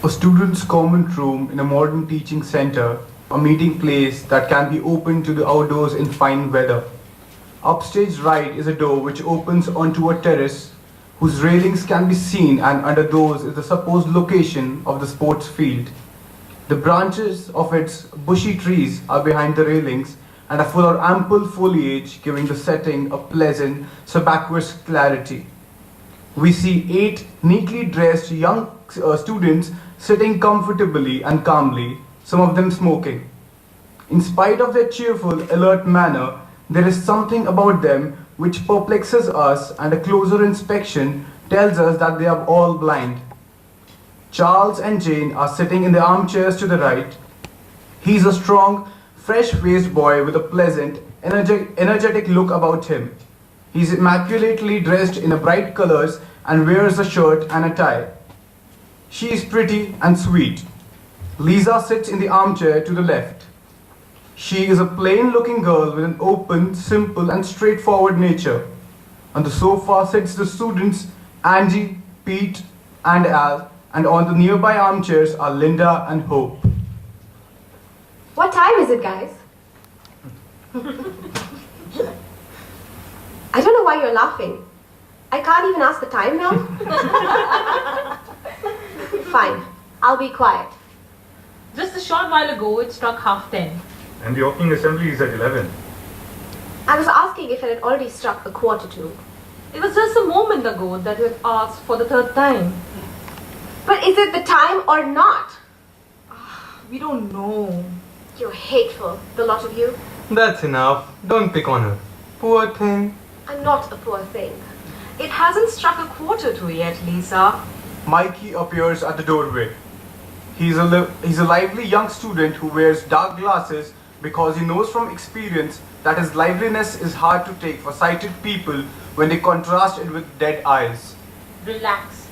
A student's common room in a modern teaching center, a meeting place that can be opened to the outdoors in fine weather. Upstage right is a door which opens onto a terrace whose railings can be seen, and under those is the supposed location of the sports field. The branches of its bushy trees are behind the railings and are full of ample foliage, giving the setting a pleasant subaqueous clarity. We see 8 neatly dressed young students sitting comfortably and calmly, some of them smoking. In spite of their cheerful, alert manner, there is something about them which perplexes us, and a closer inspection tells us that they are all blind. Charles and Jane are sitting in the armchairs to the right. He is a strong, fresh-faced boy with a pleasant, energetic look about him. He is immaculately dressed in bright colors and wears a shirt and a tie. She is pretty and sweet. Lisa sits in the armchair to the left. She is a plain-looking girl with an open, simple and straightforward nature. On the sofa sits the students Angie, Pete and Al, and on the nearby armchairs are Linda and Hope. What time is it, guys? I don't know why you're laughing. I can't even ask the time now. Fine, I'll be quiet. Just a short while ago, it struck 10:30. And the opening assembly is at 11. I was asking if it had already struck 1:45. It was just a moment ago that you had asked for the 3rd time. But is it the time or not? We don't know. You're hateful, the lot of you. That's enough. Don't pick on her. Poor thing. I'm not a poor thing. It hasn't struck 1:45 yet, Lisa. Mikey appears at the doorway. He's a lively young student who wears dark glasses because he knows from experience that his liveliness is hard to take for sighted people when they contrast it with dead eyes. Relax.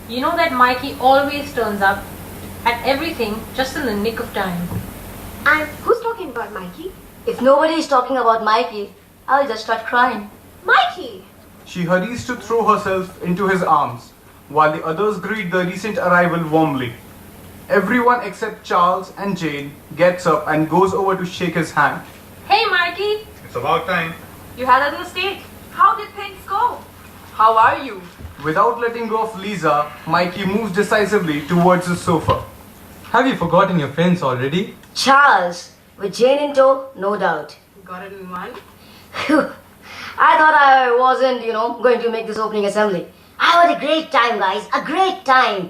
You know that Mikey always turns up at everything just in the nick of time. And who's talking about Mikey? If nobody is talking about Mikey, I'll just start crying. Mikey! She hurries to throw herself into his arms, while the others greet the recent arrival warmly. Everyone except Charles and Jane gets up and goes over to shake his hand. Hey, Mikey! It's about time. You had a mistake. How did things go? How are you? Without letting go of Lisa, Mikey moves decisively towards the sofa. Have you forgotten your friends already? Charles, with Jane in tow, no doubt. Got it in mind? I thought I wasn't, going to make this opening assembly. I had a great time, guys. A great time.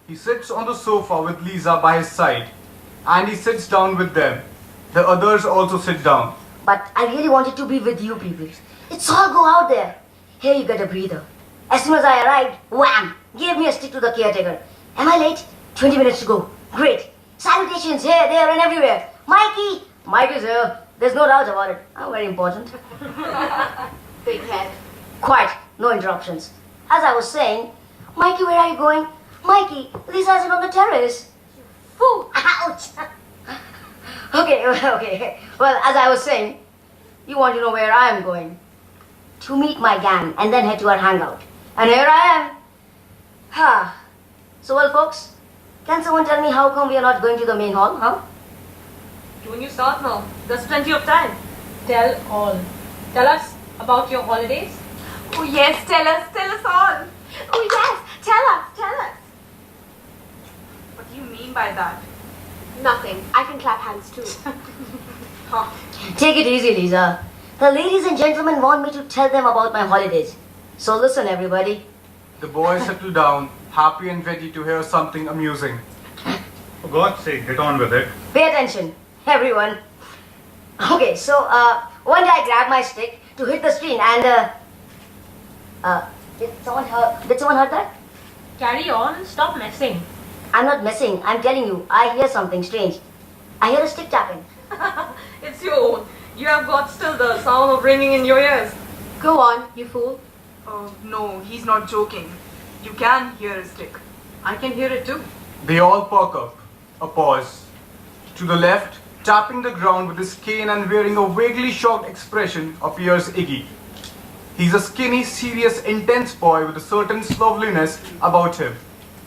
He sits on the sofa with Lisa by his side, and he sits down with them. The others also sit down. But I really wanted to be with you people. Let's all go out there. Here you get a breather. As soon as I arrived, wham! Gave me a stick to the caretaker. Am I late? 20 minutes to go. Great. Salutations here, there and everywhere. Mikey! Mikey's here. There's no doubt about it. I'm very important. Big head. Quiet. No interruptions. As I was saying, Mikey, where are you going? Mikey, Lisa isn't on the terrace. Fool! Ouch! Okay. Well, as I was saying, you want to know where I am going. To meet my gang and then head to our hangout. And here I am. So, well, folks, can someone tell me how come we are not going to the main hall, huh? When you start now, there's plenty of time. Tell all. Tell us about your holidays. Oh yes, tell us all. Oh yes, tell us. What do you mean by that? Nothing. I can clap hands too. Take it easy, Lisa. The ladies and gentlemen want me to tell them about my holidays. So listen, everybody. The boys settle down, happy and ready to hear something amusing. For God's sake, get on with it. Pay attention, everyone. Okay, so one day I grabbed my stick to hit the screen and did someone heard that? Carry on. Stop messing. I'm not messing. I'm telling you, I hear something strange. I hear a stick tapping. It's your own. You have got still the sound of ringing in your ears. Go on, you fool. Oh, no, he's not joking. You can hear a stick. I can hear it too. They all perk up. A pause. To the left, tapping the ground with his cane and wearing a vaguely shocked expression, appears Iggy. He's a skinny, serious, intense boy with a certain slovenliness about him.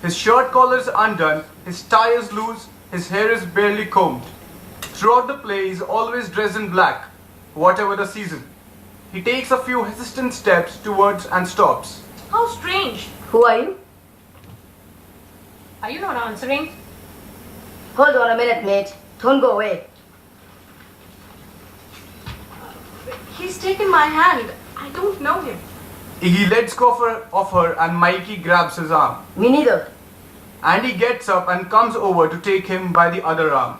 His shirt collar is undone, his tie is loose, his hair is barely combed. Throughout the play, he is always dressed in black, whatever the season. He takes a few hesitant steps towards and stops. How strange. Who are you? Are you not answering? Hold on a minute, mate. Don't go away. He's taken my hand. I don't know him. Iggy lets go of her and Mikey grabs his arm. Me neither. And he gets up and comes over to take him by the other arm.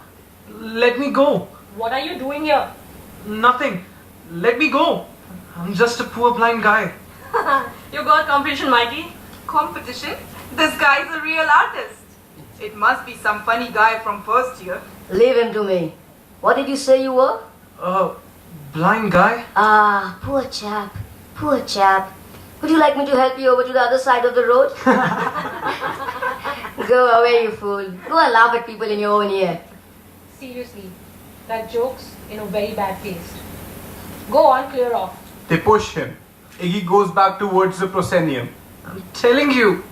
Let me go. What are you doing here? Nothing. Let me go. I'm just a poor blind guy. You got competition, Mikey? Competition? This guy's a real artist. It must be some funny guy from first year. Leave him to me. What did you say you were? Blind guy? Ah, poor chap. Poor chap. Would you like me to help you over to the other side of the road? Go away, you fool. Go and laugh at people in your own ear. Seriously, that joke's in a very bad taste. Go on, clear off. They push him. Iggy goes back towards the proscenium. I'm telling you,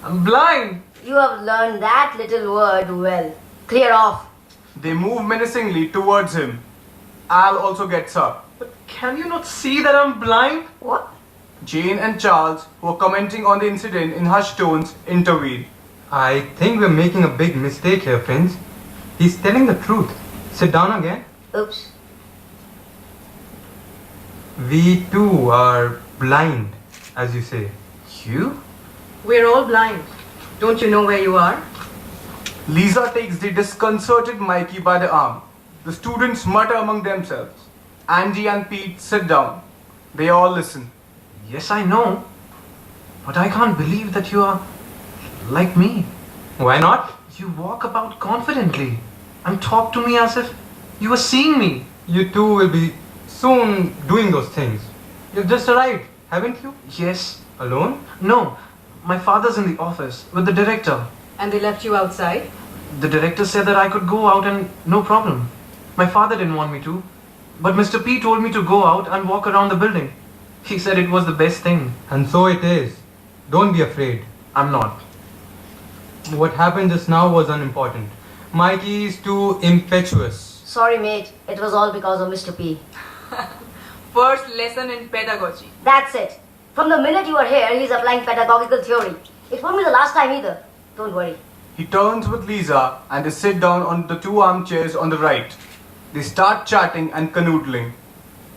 I'm blind. You have learned that little word well. Clear off. They move menacingly towards him. Al also gets up. But can you not see that I'm blind? What? Jane and Charles, who are commenting on the incident in hushed tones, intervene. I think we're making a big mistake here, friends. He's telling the truth. Sit down again. Oops. We too are blind, as you say. You? We're all blind. Don't you know where you are? Lisa takes the disconcerted Mikey by the arm. The students mutter among themselves. Angie and Pete sit down. They all listen. Yes, I know. But I can't believe that you are like me. Why not? You walk about confidently and talk to me as if you were seeing me. You too will be soon doing those things. You've just arrived, haven't you? Yes. Alone? No. My father's in the office with the director. And they left you outside? The director said that I could go out and no problem. My father didn't want me to. But Mr. P told me to go out and walk around the building. He said it was the best thing. And so it is. Don't be afraid. I'm not. What happened just now was unimportant. Mikey is too impetuous. Sorry, mate. It was all because of Mr. P. First lesson in pedagogy. That's it. From the minute you are here, he's applying pedagogical theory. It won't be the last time either. Don't worry. He turns with Lisa and they sit down on the two armchairs on the right. They start chatting and canoodling.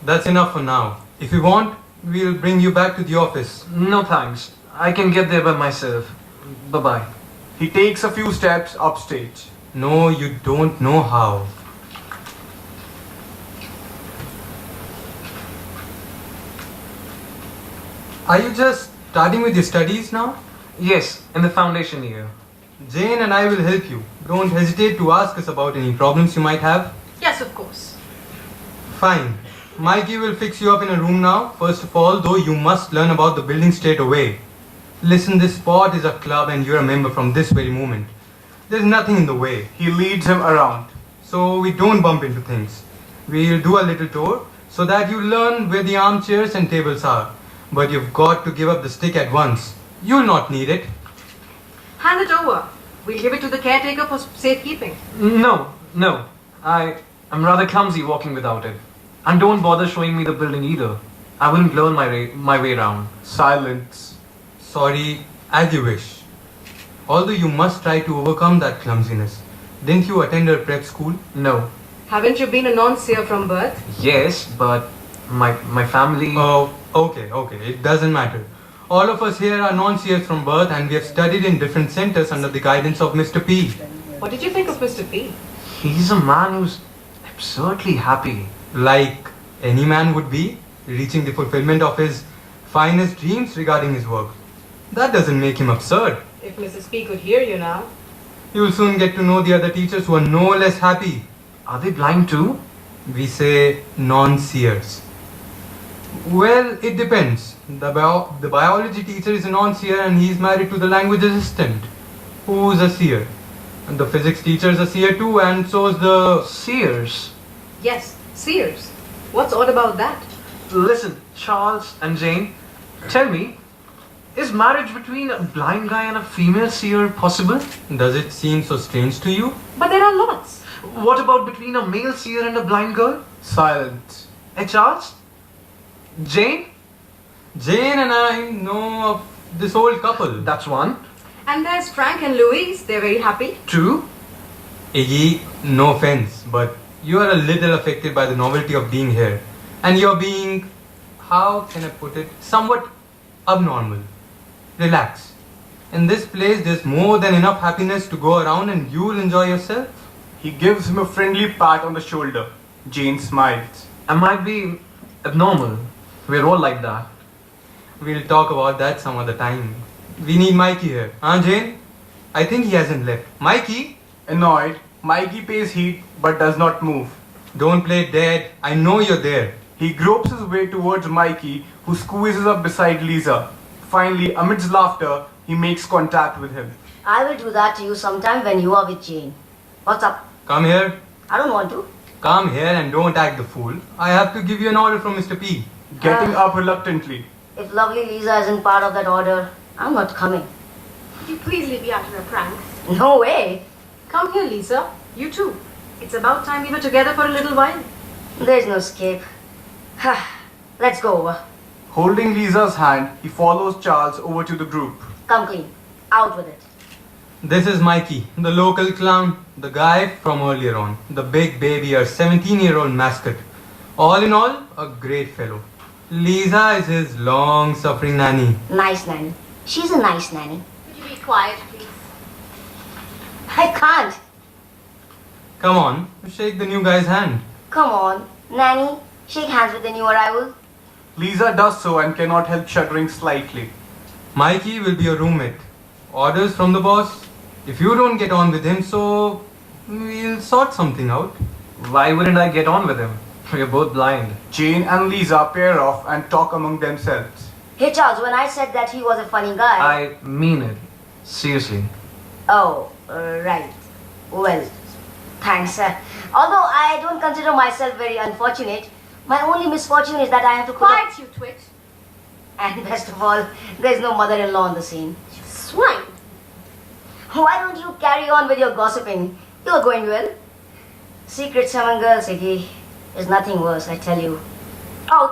That's enough for now. If you want, we'll bring you back to the office. No thanks. I can get there by myself. Bye-bye. He takes a few steps upstage. No, you don't know how. Are you just starting with your studies now? Yes, in the foundation year. Jane and I will help you. Don't hesitate to ask us about any problems you might have. Yes, of course. Fine. Mikey will fix you up in a room now. First of all, though, you must learn about the building straight away. Listen, this spot is a club and you're a member from this very moment. There's nothing in the way. He leads him around. So we don't bump into things. We'll do a little tour so that you learn where the armchairs and tables are. But you've got to give up the stick at once. You'll not need it. Hand it over. We'll give it to the caretaker for safekeeping. No. I'm rather clumsy walking without it. And don't bother showing me the building either. I wouldn't learn my way around. Silence. Sorry, as you wish. Although you must try to overcome that clumsiness. Didn't you attend a prep school? No. Haven't you been a non-seer from birth? Yes, but my family... Oh, okay. It doesn't matter. All of us here are non-seers from birth and we have studied in different centers under the guidance of Mr. P. What did you think of Mr. P? He's a man who's absurdly happy. Like any man would be, reaching the fulfillment of his finest dreams regarding his work. That doesn't make him absurd. If Mrs. P could hear you now. You will soon get to know the other teachers who are no less happy. Are they blind too? We say non-seers. Well, it depends. The biology teacher is a non-seer and he is married to the language assistant, who's a seer. And the physics teacher is a seer too, and so is the... Seers? Yes, seers. What's odd about that? Listen, Charles and Jane, tell me, Is marriage between a blind guy and a female seer possible? Does it seem so strange to you? But there are lots. What about between a male seer and a blind girl? Silence. Charles? Jane? Jane and I know of this old couple. That's one. And there's Frank and Louise. They're very happy. Two. Iggy, no offense, but you are a little affected by the novelty of being here. And you're being, how can I put it, somewhat abnormal. Relax. In this place, there's more than enough happiness to go around and you'll enjoy yourself. He gives him a friendly pat on the shoulder. Jane smiles. I might be abnormal. We're all like that. We'll talk about that some other time. We need Mikey here. Huh, Jane? I think he hasn't left. Mikey? Annoyed, Mikey pays heed but does not move. Don't play dead. I know you're there. He gropes his way towards Mikey, who squeezes up beside Lisa. Finally, amidst laughter, he makes contact with him. I will do that to you sometime when you are with Jane. What's up? Come here. I don't want to. Come here and don't act the fool. I have to give you an order from Mr. P. Getting up reluctantly. If lovely Lisa isn't part of that order, I'm not coming. Could you please leave me out of your pranks? No way. Come here, Lisa. You too. It's about time we were together for a little while. There's no escape. Let's go over. Holding Lisa's hand, he follows Charles over to the group. Come clean. Out with it. This is Mikey, the local clown, the guy from earlier on, the big baby, our 17-year-old mascot. All in all, a great fellow. Lisa is his long-suffering nanny. Nice nanny. She's a nice nanny. Could you be quiet, please? I can't. Come on, shake the new guy's hand. Come on, nanny. Shake hands with the new arrival. Lisa does so and cannot help shuddering slightly. Mikey will be your roommate. Orders from the boss. If you don't get on with him, so we'll sort something out. Why wouldn't I get on with him? We're both blind. Jane and Lisa pair off and talk among themselves. Hey Charles, when I said that he was a funny guy... I mean it. Seriously. Oh, right. Well, thanks. Although I don't consider myself very unfortunate, my only misfortune is that I have to put Quiet, you twit. And best of all, there's no mother-in-law on the scene. You swine. Why don't you carry on with your gossiping? You're going well. Secrets among girls, Iggy, is nothing worse, I tell you. Oh,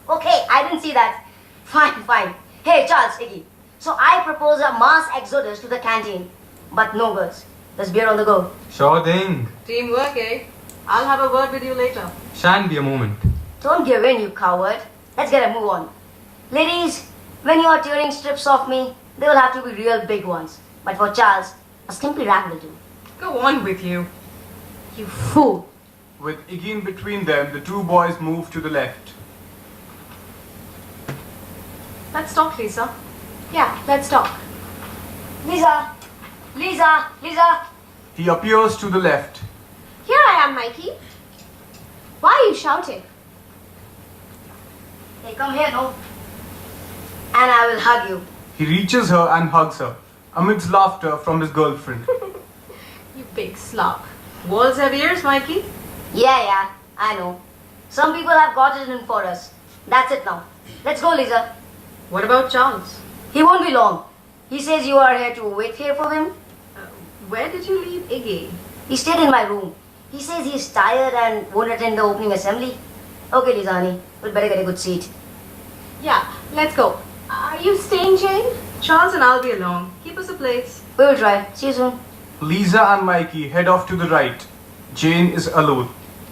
okay, I didn't see that. Fine. Hey, Charles, Iggy. So I propose a mass exodus to the canteen. But no girls. There's beer on the go. Sure thing. Teamwork, eh? I'll have a word with you later. Shan't be a moment. Don't give in, you coward. Let's get a move on. Ladies, when you are tearing strips off me, they will have to be real big ones. But for Charles, a skimpy rag will do. Go on with you. You fool. With Iggy in between them, the two boys move to the left. Let's talk, Lisa. Yeah, let's talk. Lisa! He appears to the left. Here I am, Mikey. Why are you shouting? Hey, come here, no? And I will hug you. He reaches her and hugs her, amidst laughter from his girlfriend. You big slug. Walls have ears, Mikey. Yeah, I know. Some people have got it in for us. That's it now. Let's go, Lisa. What about Charles? He won't be long. He says you are here to wait here for him. Where did you leave Iggy? He stayed in my room. He says he's tired and won't attend the opening assembly. Okay, Lisa, honey. We'd better get a good seat. Yeah, let's go. Are you staying, Jane? Charles and I'll be along. Keep us a place. We will try. See you soon. Lisa and Mikey head off to the right. Jane is alone.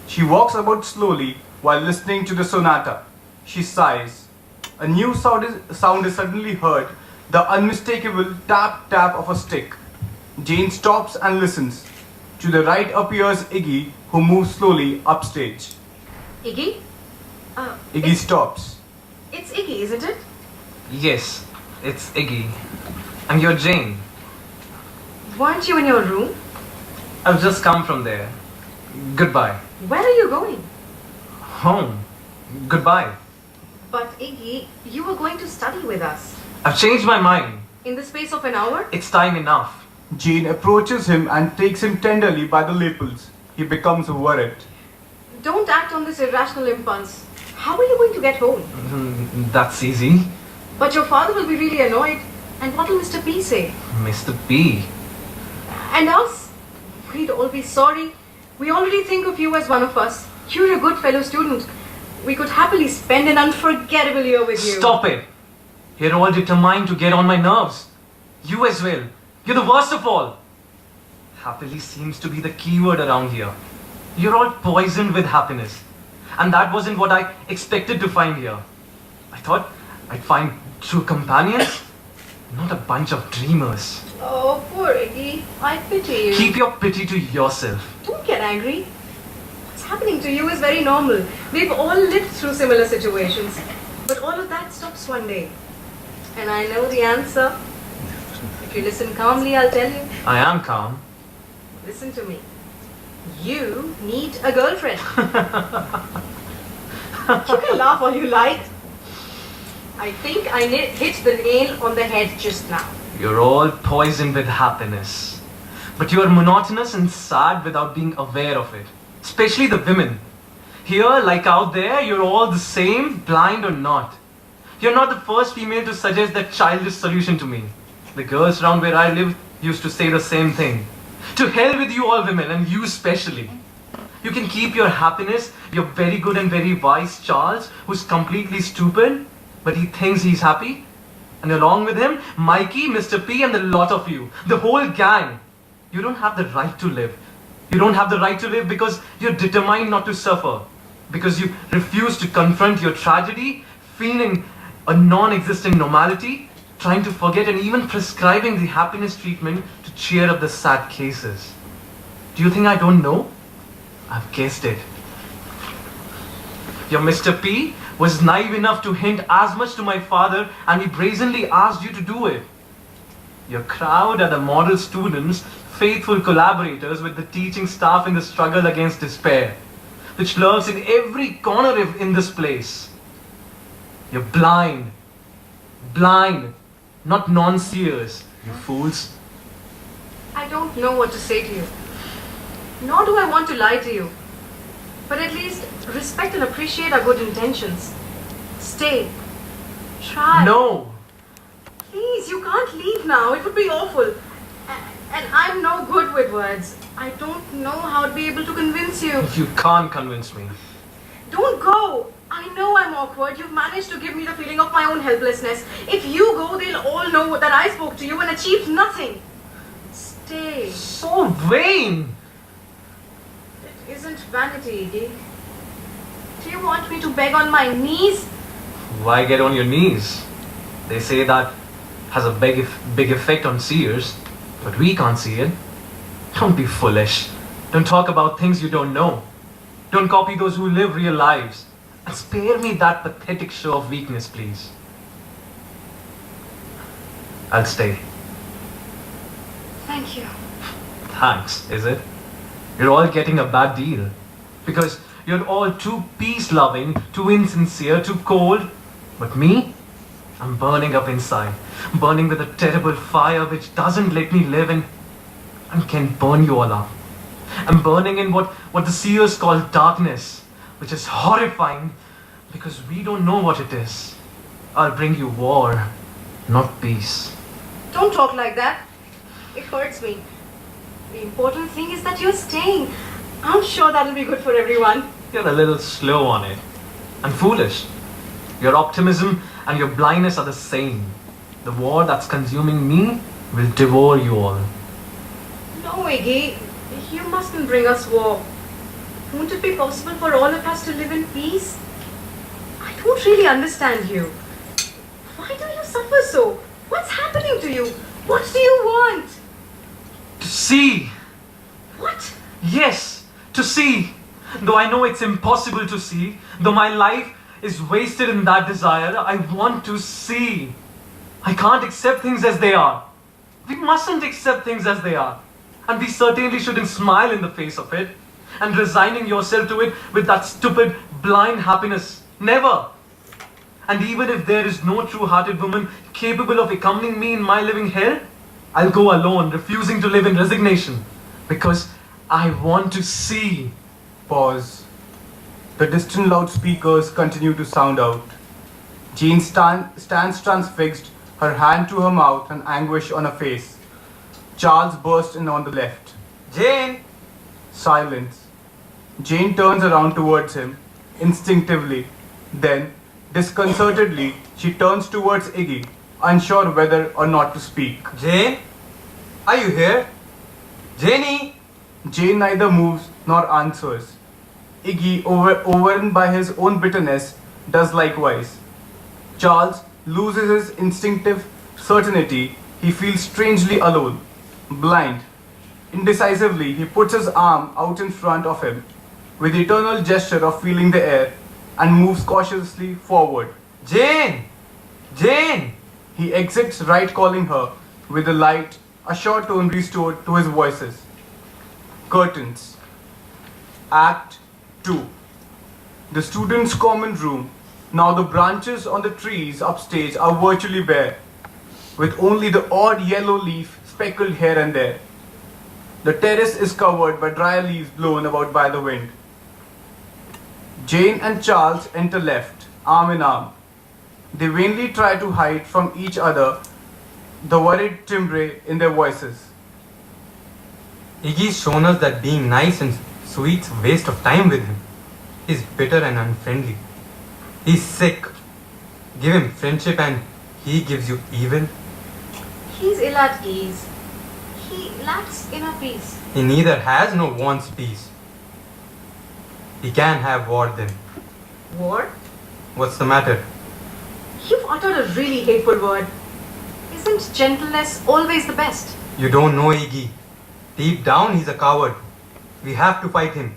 She walks about slowly while listening to the sonata. She sighs. A new sound is suddenly heard, the unmistakable tap of a stick. Jane stops and listens. To the right appears Iggy, who moves slowly upstage. Iggy? Iggy stops. It's Iggy, isn't it? Yes, it's Iggy. And you're Jane. Weren't you in your room? I've just come from there. Goodbye. Where are you going? Home. Goodbye. But Iggy, you were going to study with us. I've changed my mind. In the space of an hour? It's time enough. Jane approaches him and takes him tenderly by the lapels. He becomes worried. Don't act on this irrational impulse. How are you going to get home? That's easy. But your father will be really annoyed. And what will Mr. P say? Mr. P? And us? We'd all be sorry. We already think of you as one of us. You're a good fellow student. We could happily spend an unforgettable year with you. Stop it! You're all determined to get on my nerves. You as well. You're the worst of all. Happily seems to be the key word around here. You're all poisoned with happiness. And that wasn't what I expected to find here. I thought I'd find true companions, not a bunch of dreamers. Oh, poor Iggy. I pity you. Keep your pity to yourself. Don't get angry. What's happening to you is very normal. We've all lived through similar situations. But all of that stops one day. And I know the answer. If you listen calmly, I'll tell you. I am calm. Listen to me. You need a girlfriend. You can laugh all you like. I think I hit the nail on the head just now. You're all poisoned with happiness. But you are monotonous and sad without being aware of it. Especially the women. Here, like out there, you're all the same, blind or not. You're not the first female to suggest that childish solution to me. The girls around where I live used to say the same thing. To hell with you all women, and you especially. You can keep your happiness, your very good and very wise Charles, who's completely stupid, but he thinks he's happy. And along with him, Mikey, Mr. P, and the lot of you, the whole gang. You don't have the right to live. You don't have the right to live because you're determined not to suffer. Because you refuse to confront your tragedy, feeling a non-existent normality, trying to forget and even prescribing the happiness treatment to cheer up the sad cases. Do you think I don't know? I've guessed it. Your Mr. P was naive enough to hint as much to my father, and he brazenly asked you to do it. Your crowd are the model students, faithful collaborators with the teaching staff in the struggle against despair, which lurks in every corner in this place. You're blind, not non-seers, you fools. I don't know what to say to you. Nor do I want to lie to you. But at least respect and appreciate our good intentions. Stay. Try. No! Please, you can't leave now. It would be awful. And I'm no good with words. I don't know how to be able to convince you. You can't convince me. Don't go. I know I'm awkward. You've managed to give me the feeling of my own helplessness. If you go, they'll all know that I spoke to you and achieved nothing. Stay. So vain! It isn't vanity, Iggy. Do you want me to beg on my knees? Why get on your knees? They say that has a big effect on seers, but we can't see it. Don't be foolish. Don't talk about things you don't know. Don't copy those who live real lives. And spare me that pathetic show of weakness, please. I'll stay. Thank you. Thanks, is it? You're all getting a bad deal. Because you're all too peace-loving, too insincere, too cold. But me? I'm burning up inside. Burning with a terrible fire which doesn't let me live and can burn you all up. I'm burning in what the seers call darkness, which is horrifying because we don't know what it is. I'll bring you war, not peace. Don't talk like that. It hurts me. The important thing is that you're staying. I'm sure that'll be good for everyone. You're a little slow on it. And foolish. Your optimism and your blindness are the same. The war that's consuming me will devour you all. No, Iggy. You mustn't bring us war. Won't it be possible for all of us to live in peace? I don't really understand you. Why do you suffer so? What's happening to you? What do you want? To see! What? Yes, to see! Though I know it's impossible to see, though my life is wasted in that desire, I want to see. I can't accept things as they are. We mustn't accept things as they are. And we certainly shouldn't smile in the face of it and resigning yourself to it with that stupid, blind happiness. Never! And even if there is no true-hearted woman capable of accompanying me in my living hell, I'll go alone, refusing to live in resignation. Because I want to see. Pause. The distant loudspeakers continue to sound out. Jane stands transfixed, her hand to her mouth and anguish on her face. Charles bursts in on the left. Jane! Silence. Jane turns around towards him, instinctively. Then, disconcertedly, she turns towards Iggy, unsure whether or not to speak. Jane? Are you here? Janie! Jane neither moves nor answers. Iggy, overrun by his own bitterness, does likewise. Charles loses his instinctive certainty. He feels strangely alone, blind. Indecisively, he puts his arm out in front of him, with the eternal gesture of feeling the air, and moves cautiously forward. Jane! Jane! He exits right, calling her, with a light, assured tone restored to his voices. Curtains. Act 2. The students' common room. Now the branches on the trees upstage are virtually bare, with only the odd yellow leaf speckled here and there. The terrace is covered by dry leaves blown about by the wind. Jane and Charles enter left, arm in arm. They vainly try to hide from each other the worried timbre in their voices. Iggy's shown us that being nice and sweet's a waste of time with him. He's bitter and unfriendly. He's sick. Give him friendship and he gives you evil. He's ill at ease. He lacks inner peace. He neither has nor wants peace. He can have war then. War? What's the matter? You've uttered a really hateful word. Isn't gentleness always the best? You don't know Iggy. Deep down he's a coward. We have to fight him.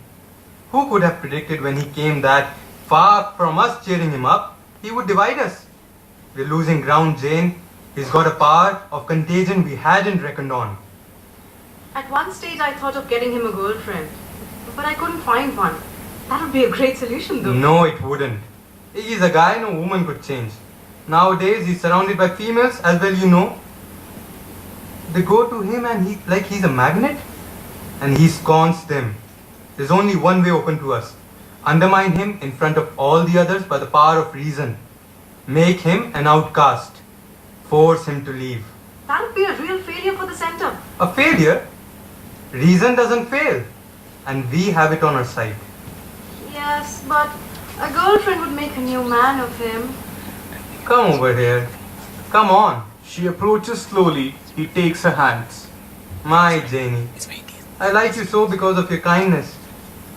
Who could have predicted when he came that, far from us cheering him up, he would divide us? We're losing ground, Jane. He's got a power of contagion we hadn't reckoned on. At one stage I thought of getting him a girlfriend, but I couldn't find one. That would be a great solution though. No, it wouldn't. Iggy's a guy no woman could change. Nowadays he's surrounded by females, as well you know. They go to him and he's a magnet, and he scorns them. There's only one way open to us. Undermine him in front of all the others by the power of reason. Make him an outcast. Force him to leave. That would be a real failure for the center. A failure? Reason doesn't fail, and we have it on our side. Yes, but a girlfriend would make a new man of him. Come over here. Come on. She approaches slowly. He takes her hands. My Janie, I like you so because of your kindness.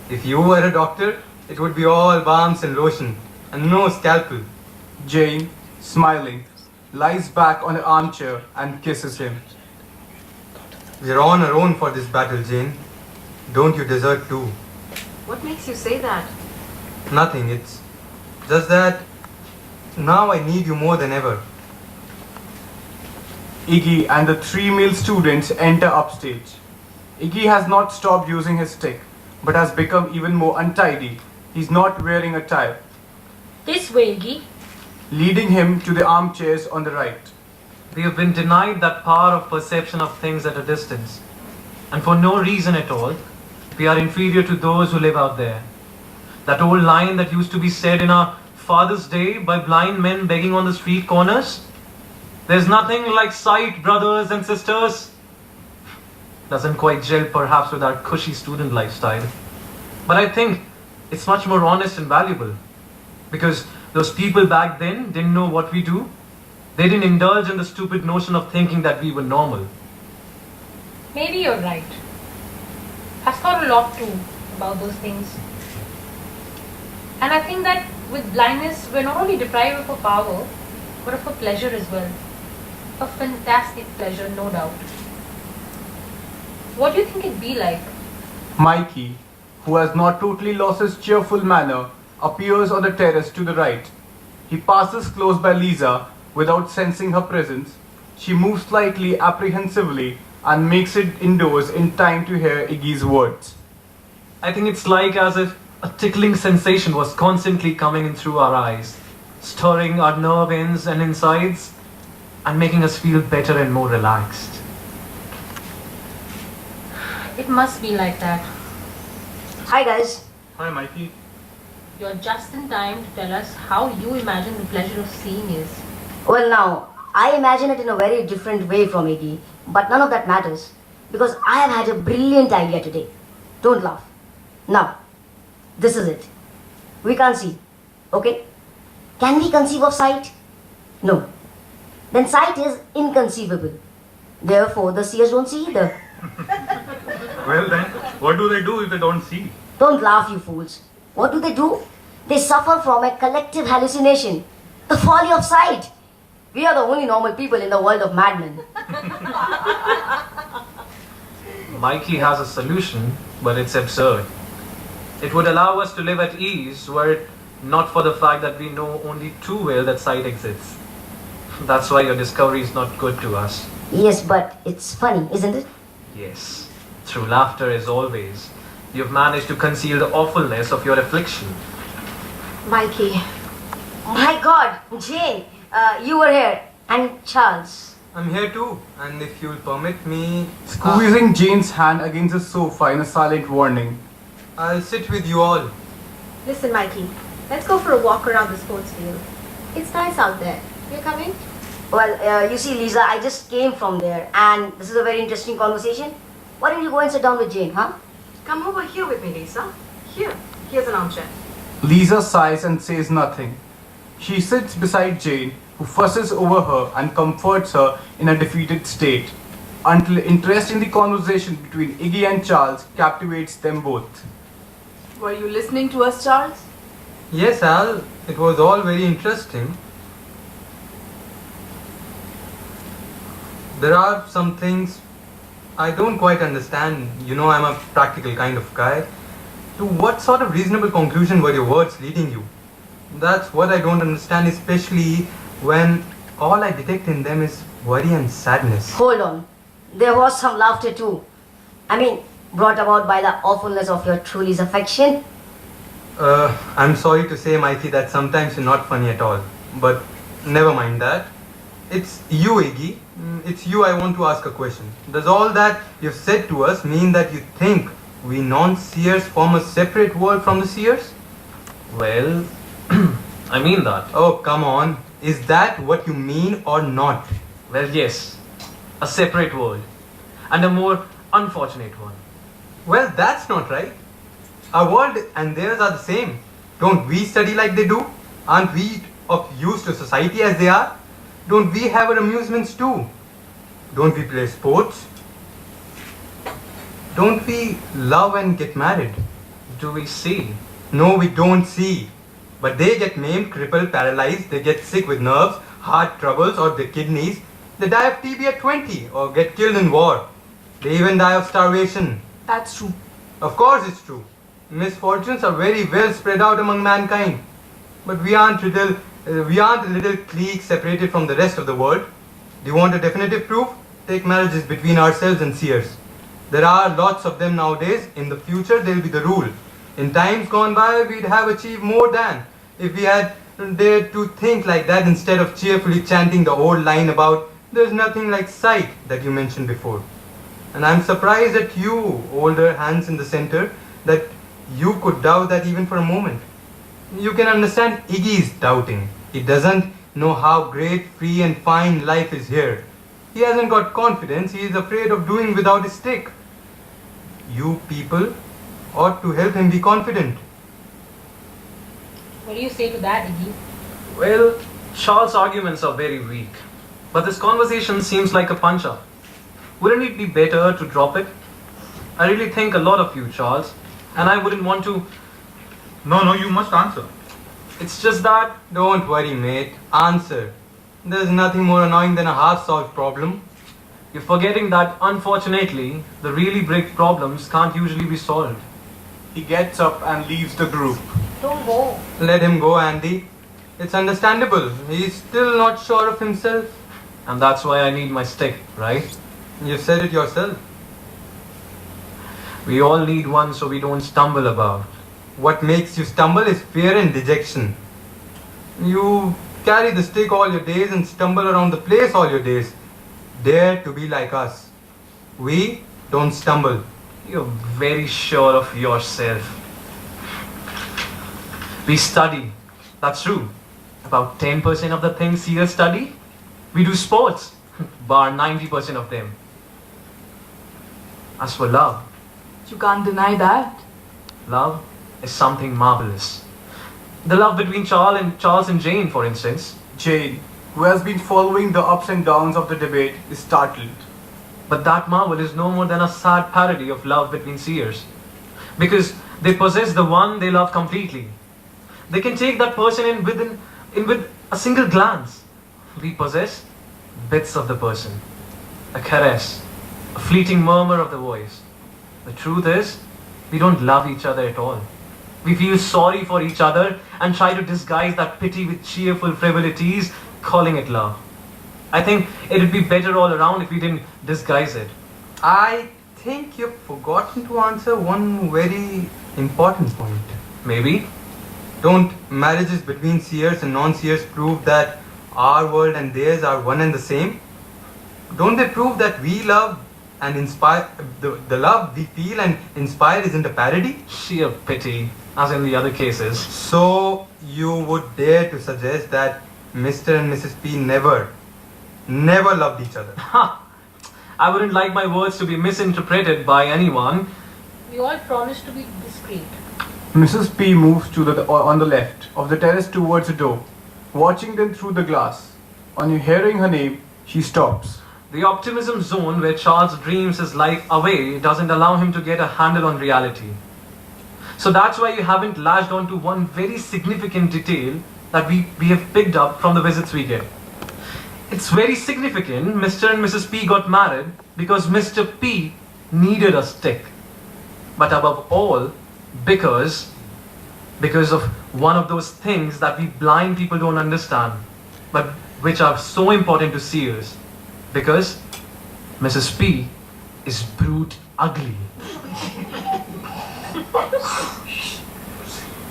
If you were a doctor, it would be all balms and lotion, and no scalpel. Jane, smiling, lies back on the armchair and kisses him. We're on our own for this battle, Jane. Don't you desert too? What makes you say that? Nothing, it's just that now I need you more than ever. Iggy and the three male students enter upstage. Iggy has not stopped using his stick, but has become even more untidy. He's not wearing a tie. This way, Iggy. Leading him to the armchairs on the right. We have been denied that power of perception of things at a distance. And for no reason at all, we are inferior to those who live out there. That old line that used to be said in our father's day by blind men begging on the street corners. There's nothing like sight, brothers and sisters. Doesn't quite gel perhaps with our cushy student lifestyle. But I think it's much more honest and valuable. Because those people back then didn't know what we do. They didn't indulge in the stupid notion of thinking that we were normal. Maybe you're right. I've thought a lot too about those things. And I think that with blindness, we're not only deprived of a power, but of a pleasure as well. A fantastic pleasure, no doubt. What do you think it'd be like? Mikey, who has not totally lost his cheerful manner, appears on the terrace to the right. He passes close by Lisa without sensing her presence. She moves slightly apprehensively and makes it indoors in time to hear Iggy's words. I think it's like as if a tickling sensation was constantly coming in through our eyes, stirring our nerve ends and insides, and making us feel better and more relaxed. It must be like that. Hi guys. Hi, Mikey. you're just in time to tell us how you imagine the pleasure of seeing is. Well, now, I imagine it in a very different way from Iggy, but none of that matters because I have had a brilliant idea today. Don't laugh. Now, this is it. We can't see, okay? Can we conceive of sight? No. Then sight is inconceivable. Therefore, the seers don't see either. Well then, what do they do if they don't see? Don't laugh, you fools. What do? They suffer from a collective hallucination, the folly of sight. We are the only normal people in the world of madmen. Mikey has a solution, but it's absurd. It would allow us to live at ease were it not for the fact that we know only too well that sight exists. That's why your discovery is not good to us. Yes, but it's funny, isn't it? Yes, through laughter as always, you've managed to conceal the awfulness of your affliction. Mikey. My God, Jane, you were here. And Charles. I'm here too, and if you'll permit me, Squeezing Jane's hand against the sofa in a silent warning. I'll sit with you all. Listen, Mikey. Let's go for a walk around the sports field. It's nice out there. You're coming? Well, you see, Lisa, I just came from there, and this is a very interesting conversation. Why don't you go and sit down with Jane, huh? Come over here with me, Lisa. Here's an armchair. Lisa sighs and says nothing. She sits beside Jane, who fusses over her and comforts her in a defeated state, until interest in the conversation between Iggy and Charles captivates them both. Were you listening to us, Charles? Yes, Al, it was all very interesting. There are some things I don't quite understand. You know, I'm a practical kind of guy. To what sort of reasonable conclusion were your words leading you? That's what I don't understand, especially when all I detect in them is worry and sadness. Hold on. There was some laughter too. I mean, brought about by the awfulness of your Truly's affection. I'm sorry to say, Mikey, that sometimes you're not funny at all. But never mind that. It's you, Iggy. It's you I want to ask a question. Does all that you've said to us mean that you think we non-seers form a separate world from the seers? Well, I mean that. Oh, come on. Is that what you mean or not? Well, yes. A separate world. And a more unfortunate one. Well, that's not right. Our world and theirs are the same. Don't we study like they do? Aren't we of use to society as they are? Don't we have our amusements too? Don't we play sports? Don't we love and get married? Do we see? No, we don't see. But they get maimed, crippled, paralyzed, they get sick with nerves, heart troubles or their kidneys. They die of TB at 20 or get killed in war. They even die of starvation. That's true. Of course it's true. Misfortunes are very well spread out among mankind. But we aren't a little clique separated from the rest of the world. Do you want a definitive proof? Take marriages between ourselves and seers. There are lots of them nowadays. In the future, they'll be the rule. In times gone by, we'd have achieved more than if we had dared to think like that instead of cheerfully chanting the old line about there's nothing like sight that you mentioned before. And I'm surprised at you, older hands in the center, that you could doubt that even for a moment. You can understand Iggy's doubting. He doesn't know how great, free and fine life is here. He hasn't got confidence. He is afraid of doing without his stick. You people ought to help him be confident. What do you say to that, Iggy? Well, Charles' arguments are very weak. But this conversation seems like a punch-up. Wouldn't it be better to drop it? I really think a lot of you, Charles. And I wouldn't want to... No, you must answer. It's just that... Don't worry, mate. Answer. There's nothing more annoying than a half-solved problem. You're forgetting that, unfortunately, the really big problems can't usually be solved. He gets up and leaves the group. Don't go. Let him go, Andy. It's understandable. He's still not sure of himself. And that's why I need my stick, right? You said it yourself. We all need one so we don't stumble about. What makes you stumble is fear and dejection. You carry the stick all your days and stumble around the place all your days. Dare to be like us. We don't stumble. You're very sure of yourself. We study. That's true. About 10% of the things seers study. We do sports, bar 90% of them. As for love, You can't deny that. love is something marvelous. The love between Charles and Jane, for instance. Jane, who has been following the ups and downs of the debate, is startled. But that marvel is no more than a sad parody of love between seers. Because they possess the one they love completely. They can take that person in with a single glance. We possess bits of the person. A caress, a fleeting murmur of the voice. The truth is, we don't love each other at all. We feel sorry for each other and try to disguise that pity with cheerful frivolities, calling it love. I think it would be better all around if we didn't disguise it. I think you've forgotten to answer one very important point. Maybe. Don't marriages between seers and non-seers prove that our world and theirs are one and the same? Don't they prove that we love and inspire, the love we feel and inspire isn't a parody? Sheer pity, as in the other cases. So you would dare to suggest that Mr. and Mrs. P never loved each other? Ha! I wouldn't like my words to be misinterpreted by anyone. We all promised to be discreet. Mrs. P moves on the left of the terrace towards the door, watching them through the glass. On hearing her name, she stops. The optimism zone where Charles dreams his life away doesn't allow him to get a handle on reality. So that's why you haven't latched on to one very significant detail that we have picked up from the visits we get. It's very significant Mr. and Mrs. P got married because Mr. P needed a stick. But above all, because of one of those things that we blind people don't understand, but which are so important to seers. Because Mrs. P is brute ugly.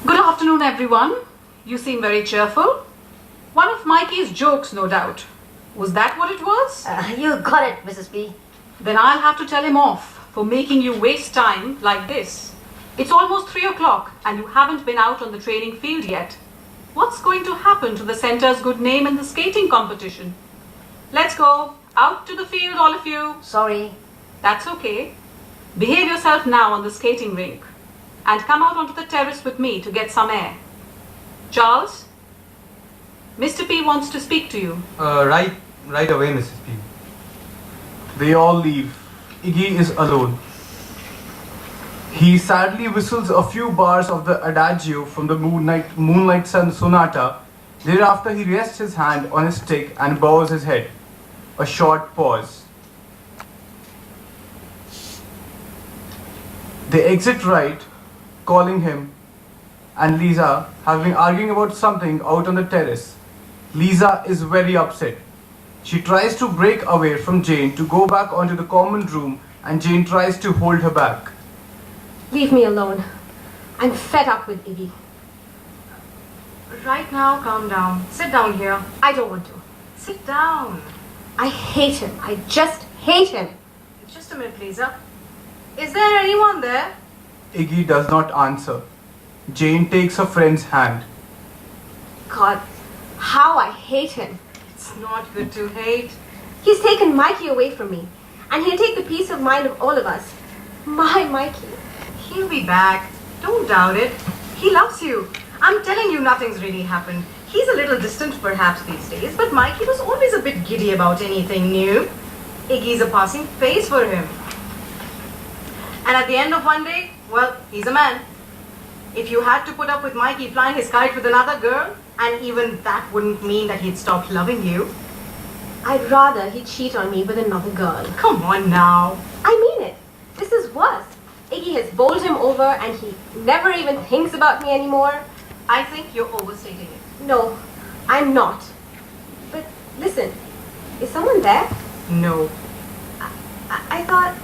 Good afternoon, everyone. You seem very cheerful. One of Mikey's jokes, no doubt. Was that what it was? You got it, Mrs. P. Then I'll have to tell him off for making you waste time like this. It's almost 3 o'clock and you haven't been out on the training field yet. What's going to happen to the center's good name in the skating competition? Let's go. Out to the field, all of you. Sorry. That's okay. Behave yourself now on the skating rink and come out onto the terrace with me to get some air. Charles, Mr. P wants to speak to you. Right away, Mrs. P. They all leave. Iggy is alone. He sadly whistles a few bars of the adagio from the Moonlight Sonata. Thereafter he rests his hand on his stick and bows his head. A short pause. They exit right, calling him and Lisa have been arguing about something out on the terrace. Lisa is very upset. She tries to break away from Jane to go back onto the common room and Jane tries to hold her back. Leave me alone. I'm fed up with Iggy. Right now, calm down. Sit down here. I don't want to. Sit down. I hate him. I just hate him. Just a minute, Lisa. Is there anyone there? Iggy does not answer. Jane takes her friend's hand. God, how I hate him. It's not good to hate. He's taken Mikey away from me, and he'll take the peace of mind of all of us. My Mikey. He'll be back. Don't doubt it. He loves you. I'm telling you, nothing's really happened. He's a little distant perhaps these days, but Mikey was always a bit giddy about anything new. Iggy's a passing phase for him. And at the end of one day, well, he's a man. If you had to put up with Mikey flying his kite with another girl, and even that wouldn't mean that he'd stop loving you. I'd rather he cheat on me with another girl. Come on now. I mean it. This is worse. Iggy has bowled him over and he never even thinks about me anymore. I think you're overstating it. No, I'm not. But listen, is someone there? No. I thought...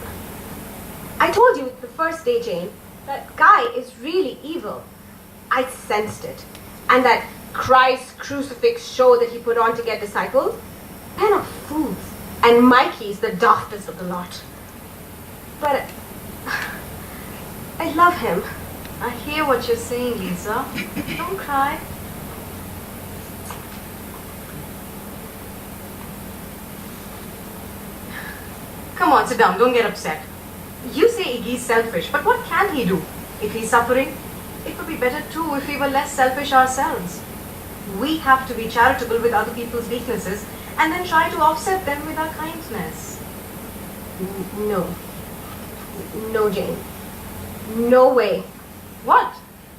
I told you the first day, Jane, that guy is really evil. I sensed it. And that Christ crucifix show that he put on to get disciples? They're not fools. And Mikey's the daftest of the lot. But... I love him. I hear what you're saying, Lisa. Don't cry. Come on, sit down. Don't get upset. You say Iggy's selfish, but what can he do? If he's suffering, it would be better too if we were less selfish ourselves. We have to be charitable with other people's weaknesses and then try to offset them with our kindness. No. No, Jane. No way. What?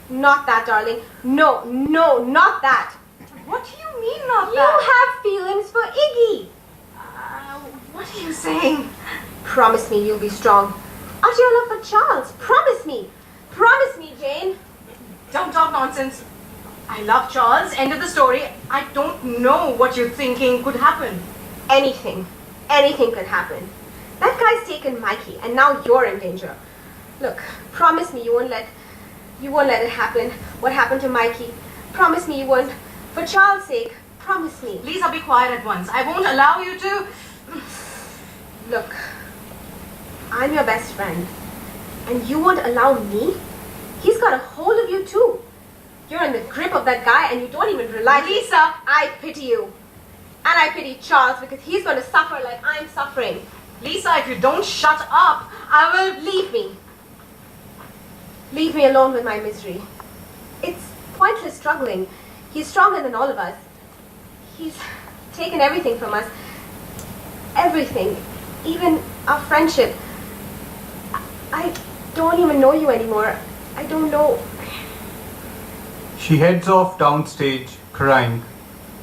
Not that, darling. No, not that. What do you mean, not You that? have feelings for Iggy. What are you saying? Promise me you'll be strong. Out of your love for Charles. Promise me. Promise me, Jane. Don't talk nonsense. I love Charles. End of the story. I don't know what you're thinking could happen. Anything. Anything could happen. That guy's taken Mikey, and now you're in danger. Look, promise me you won't let it happen. What happened to Mikey? Promise me you won't. For Charles' sake, promise me. Lisa, be quiet at once. I won't allow you to... Look, I'm your best friend, and you won't allow me? He's got a hold of you too. You're in the grip of that guy, and you don't even realize. Lisa! I pity you. And I pity Charles because he's going to suffer like I'm suffering. Lisa, if you don't shut up, I will... Leave me. Leave me alone with my misery. It's pointless struggling. He's stronger than all of us. He's taken everything from us. Everything. Even our friendship. I don't even know you anymore. I don't know. She heads off downstage, crying.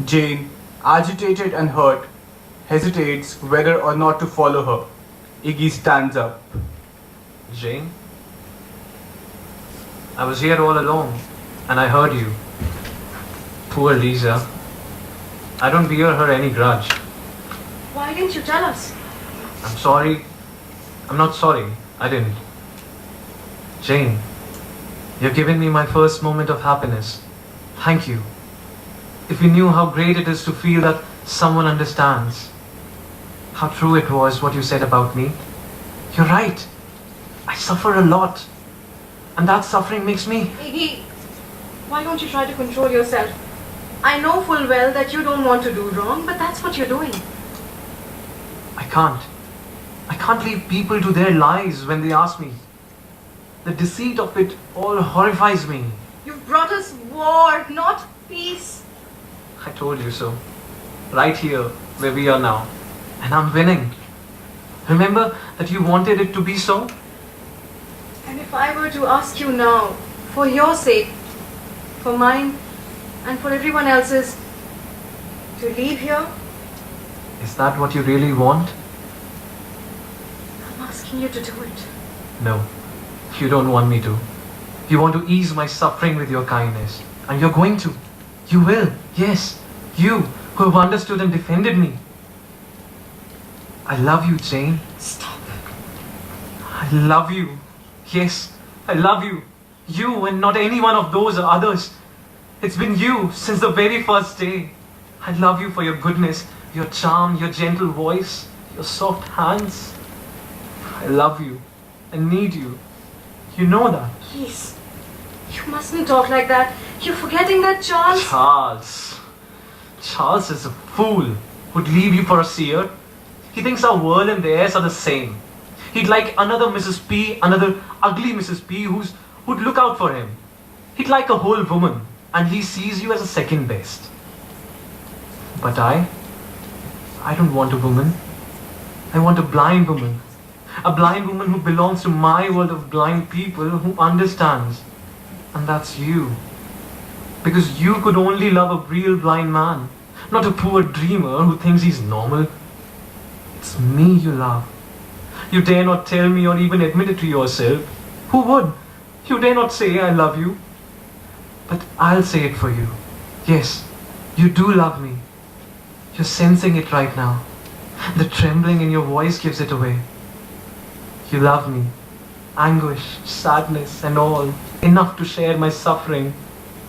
Jane, agitated and hurt, hesitates whether or not to follow her. Iggy stands up. Jane? I was here all along, and I heard you. Poor Lisa. I don't bear her any grudge. Why didn't you tell us? I'm sorry. I'm not sorry. I didn't. Jane, you've given me my first moment of happiness. Thank you. If you knew how great it is to feel that someone understands, how true it was what you said about me. You're right. I suffer a lot. And that suffering makes me... Iggy, why don't you try to control yourself? I know full well that you don't want to do wrong, but that's what you're doing. I can't. I can't leave people to their lives when they ask me. The deceit of it all horrifies me. You've brought us war, not peace. I told you so. Right here, where we are now. And I'm winning. Remember that you wanted it to be so? And if I were to ask you now, for your sake, for mine, and for everyone else's, to leave here, Is that what you really want? I'm asking you to do it. No, you don't want me to. You want to ease my suffering with your kindness. And you're going to. You will. Yes, you who have understood and defended me. I love you, Jane. Stop. I love you. Yes, I love you. You and not any one of those or others. It's been you since the very first day. I love you for your goodness, your charm, your gentle voice, your soft hands. I love you and need you. You know that. Please, you mustn't talk like that. You're forgetting that Charles... Charles is a fool who'd leave you for a seer. He thinks our world and theirs are the same. He'd like another Mrs. P, another ugly Mrs. P who'd look out for him. He'd like a whole woman, and he sees you as a second best. But I don't want a woman. I want a blind woman. A blind woman who belongs to my world of blind people, who understands. And that's you. Because you could only love a real blind man, not a poor dreamer who thinks he's normal. It's me you love. You dare not tell me or even admit it to yourself. Who would? You dare not say I love you. But I'll say it for you. Yes, you do love me. You're sensing it right now. The trembling in your voice gives it away. You love me. Anguish, sadness and all. Enough to share my suffering.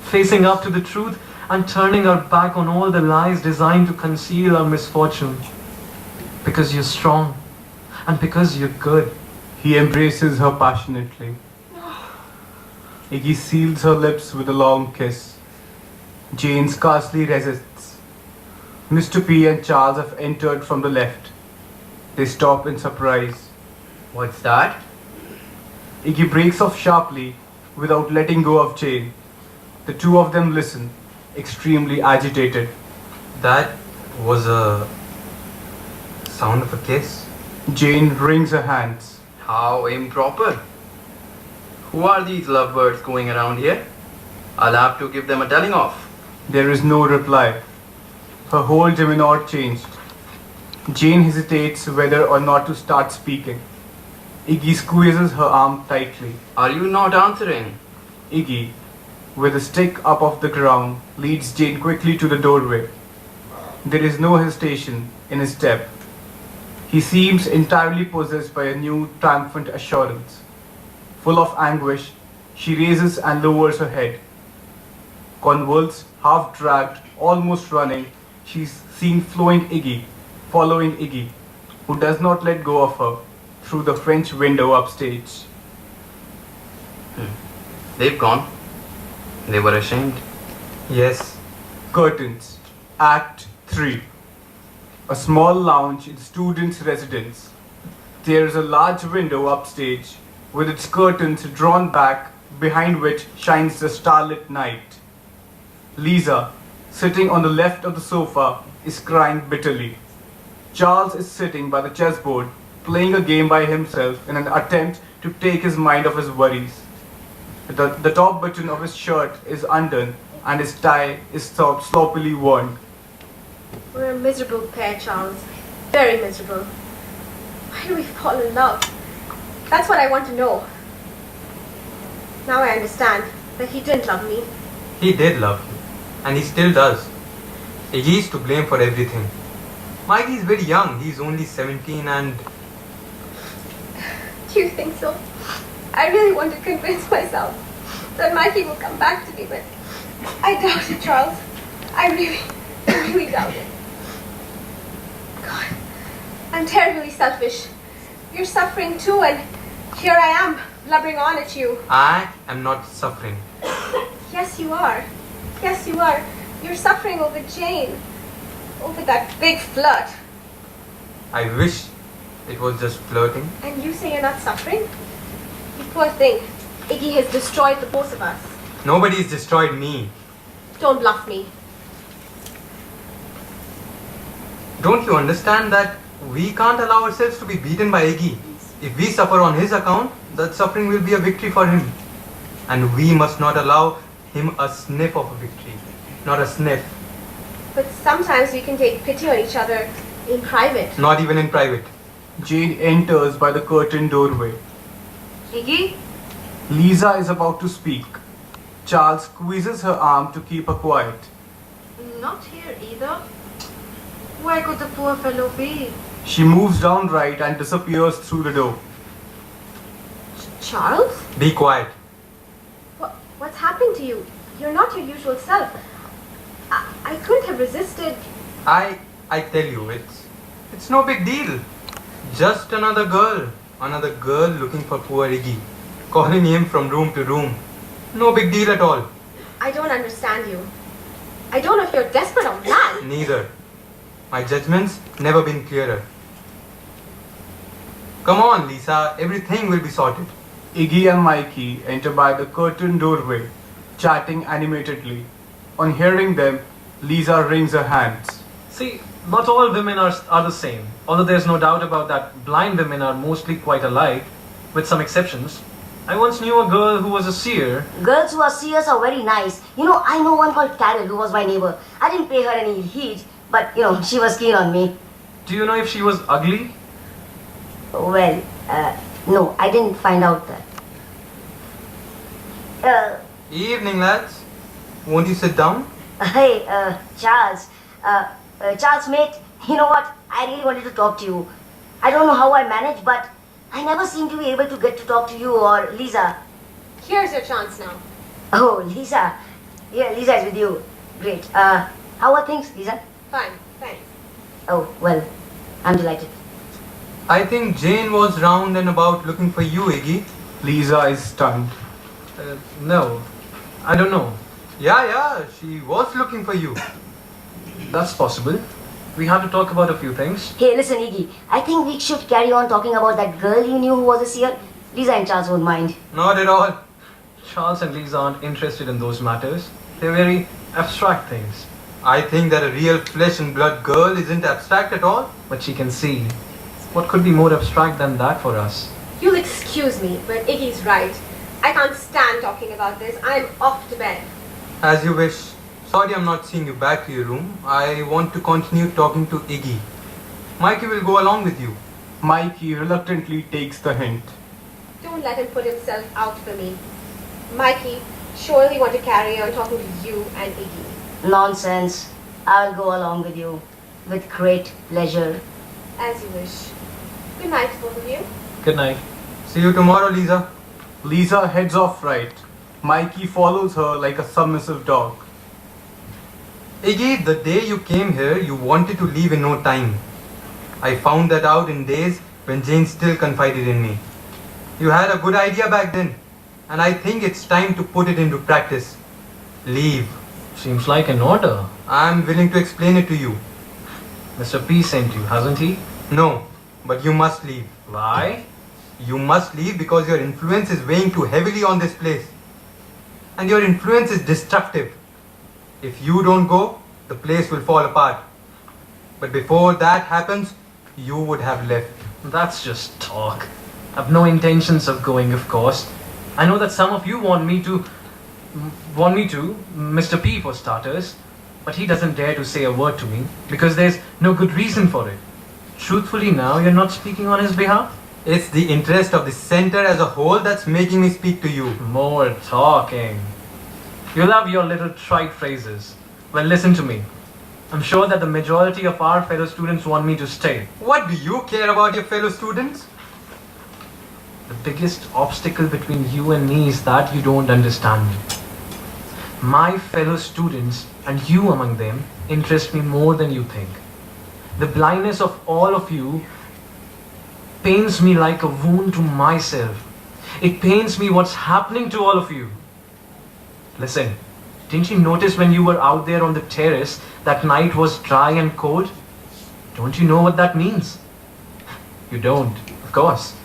Facing up to the truth and turning our back on all the lies designed to conceal our misfortune. Because you're strong. And because you're good. He embraces her passionately. Iggy seals her lips with a long kiss. Jane scarcely resists. Mr. P and Charles have entered from the left. They stop in surprise. What's that? Iggy breaks off sharply without letting go of Jane. The two of them listen, extremely agitated. That was a sound of a kiss. Jane wrings her hands. How improper. Who are these lovebirds going around here? I'll have to give them a telling off. There is no reply. Her whole demeanor changed. Jane hesitates whether or not to start speaking. Iggy squeezes her arm tightly. Are you not answering? Iggy, with a stick up off the ground, leads Jane quickly to the doorway. There is no hesitation in his step. He seems entirely possessed by a new triumphant assurance. Full of anguish, she raises and lowers her head. Convulsed, half-dragged, almost running, she is seen following Iggy, who does not let go of her, through the French window upstage. They've gone. They were ashamed. Yes. Curtains. Act 3. A small lounge in students' residence. There is a large window upstage, with its curtains drawn back, behind which shines the starlit night. Lisa, sitting on the left of the sofa, is crying bitterly. Charles is sitting by the chessboard, playing a game by himself in an attempt to take his mind off his worries. The top button of his shirt is undone and his tie is sloppily worn. We're a miserable pair, Charles. Very miserable. Why do we fall in love? That's what I want to know. Now I understand that he didn't love me. He did love you. And he still does. Iggy is to blame for everything. Mikey is very young. He's only 17 and... Do you think so? I really want to convince myself that Mikey will come back to me, but I doubt it, Charles. I really doubt it. God, I'm terribly selfish. You're suffering too, and here I am, blubbering on at you. I am not suffering. Yes, you are. Yes, you are. You're suffering over Jane. Over that big flirt. I wish it was just flirting. And you say you're not suffering? You poor thing. Iggy has destroyed the both of us. Nobody's destroyed me. Don't bluff me. Don't you understand that we can't allow ourselves to be beaten by Iggy? If we suffer on his account, that suffering will be a victory for him. And we must not allow him a sniff of a victory. Not a sniff. But sometimes we can take pity on each other in private. Not even in private. Jane enters by the curtained doorway. Iggy? Lisa is about to speak. Charles squeezes her arm to keep her quiet. Not here either. Where could the poor fellow be? She moves down right and disappears through the door. Charles? Be quiet. What's happened to you? You're not your usual self. I couldn't have resisted. I tell you, it's no big deal. Just another girl looking for poor Iggy, calling him from room to room. No big deal at all. I don't understand you. I don't know if you're desperate or mad. Neither. My judgment's never been clearer. Come on, Lisa, everything will be sorted. Iggy and Mikey enter by the curtained doorway, chatting animatedly. On hearing them, Lisa wrings her hands. See, not all women are the same. Although there's no doubt about that, blind women are mostly quite alike, with some exceptions. I once knew a girl who was a seer. Girls who are seers are very nice. I know one called Carol who was my neighbor. I didn't pay her any heed, but she was keen on me. Do you know if she was ugly? Well, no, I didn't find out that. Evening, lads. Won't you sit down? Hey, Charles. Charles, mate, you know what? I really wanted to talk to you. I don't know how I managed, but I never seem to be able to get to talk to you or Lisa. Here's your chance now. Oh, Lisa. Yeah, Lisa is with you. Great. How are things, Lisa? Fine, thanks. Oh, well, I'm delighted. I think Jane was round and about looking for you, Iggy. Lisa is stunned. No, I don't know. Yeah, she was looking for you. That's possible. We have to talk about a few things. Hey, listen, Iggy. I think we should carry on talking about that girl you knew who was a seer. Lisa and Charles won't mind. Not at all. Charles and Lisa aren't interested in those matters. They're very abstract things. I think that a real flesh and blood girl isn't abstract at all. But she can see. What could be more abstract than that for us? You'll excuse me, but Iggy's right. I can't stand talking about this. I'm off to bed. As you wish. Sorry I'm not seeing you back to your room. I want to continue talking to Iggy. Mikey will go along with you. Mikey reluctantly takes the hint. Don't let him put himself out for me. Mikey, surely you want to carry on talking to you and Iggy. Nonsense. I'll go along with you. With great pleasure. As you wish. Good night, both of you. Good night. See you tomorrow, Lisa. Lisa heads off right. Mikey follows her like a submissive dog. Iggy, the day you came here, you wanted to leave in no time. I found that out in days when Jane still confided in me. You had a good idea back then, and I think it's time to put it into practice. Leave. Seems like an order. I'm willing to explain it to you. Mr. P sent you, hasn't he? No, but you must leave. Why? You must leave because your influence is weighing too heavily on this place. And your influence is destructive. If you don't go, the place will fall apart. But before that happens, you would have left. That's just talk. I've no intentions of going, of course. I know that some of you want me to, Mr. P for starters, but he doesn't dare to say a word to me because there's no good reason for it. Truthfully now, you're not speaking on his behalf? It's the interest of the center as a whole that's making me speak to you. More talking. You love your little trite phrases. Well, listen to me. I'm sure that the majority of our fellow students want me to stay. What do you care about your fellow students? The biggest obstacle between you and me is that you don't understand me. My fellow students, and you among them, interest me more than you think. The blindness of all of you pains me like a wound to myself. It pains me what's happening to all of you. Listen, didn't you notice when you were out there on the terrace that night was dry and cold? Don't you know what that means? You don't, of course.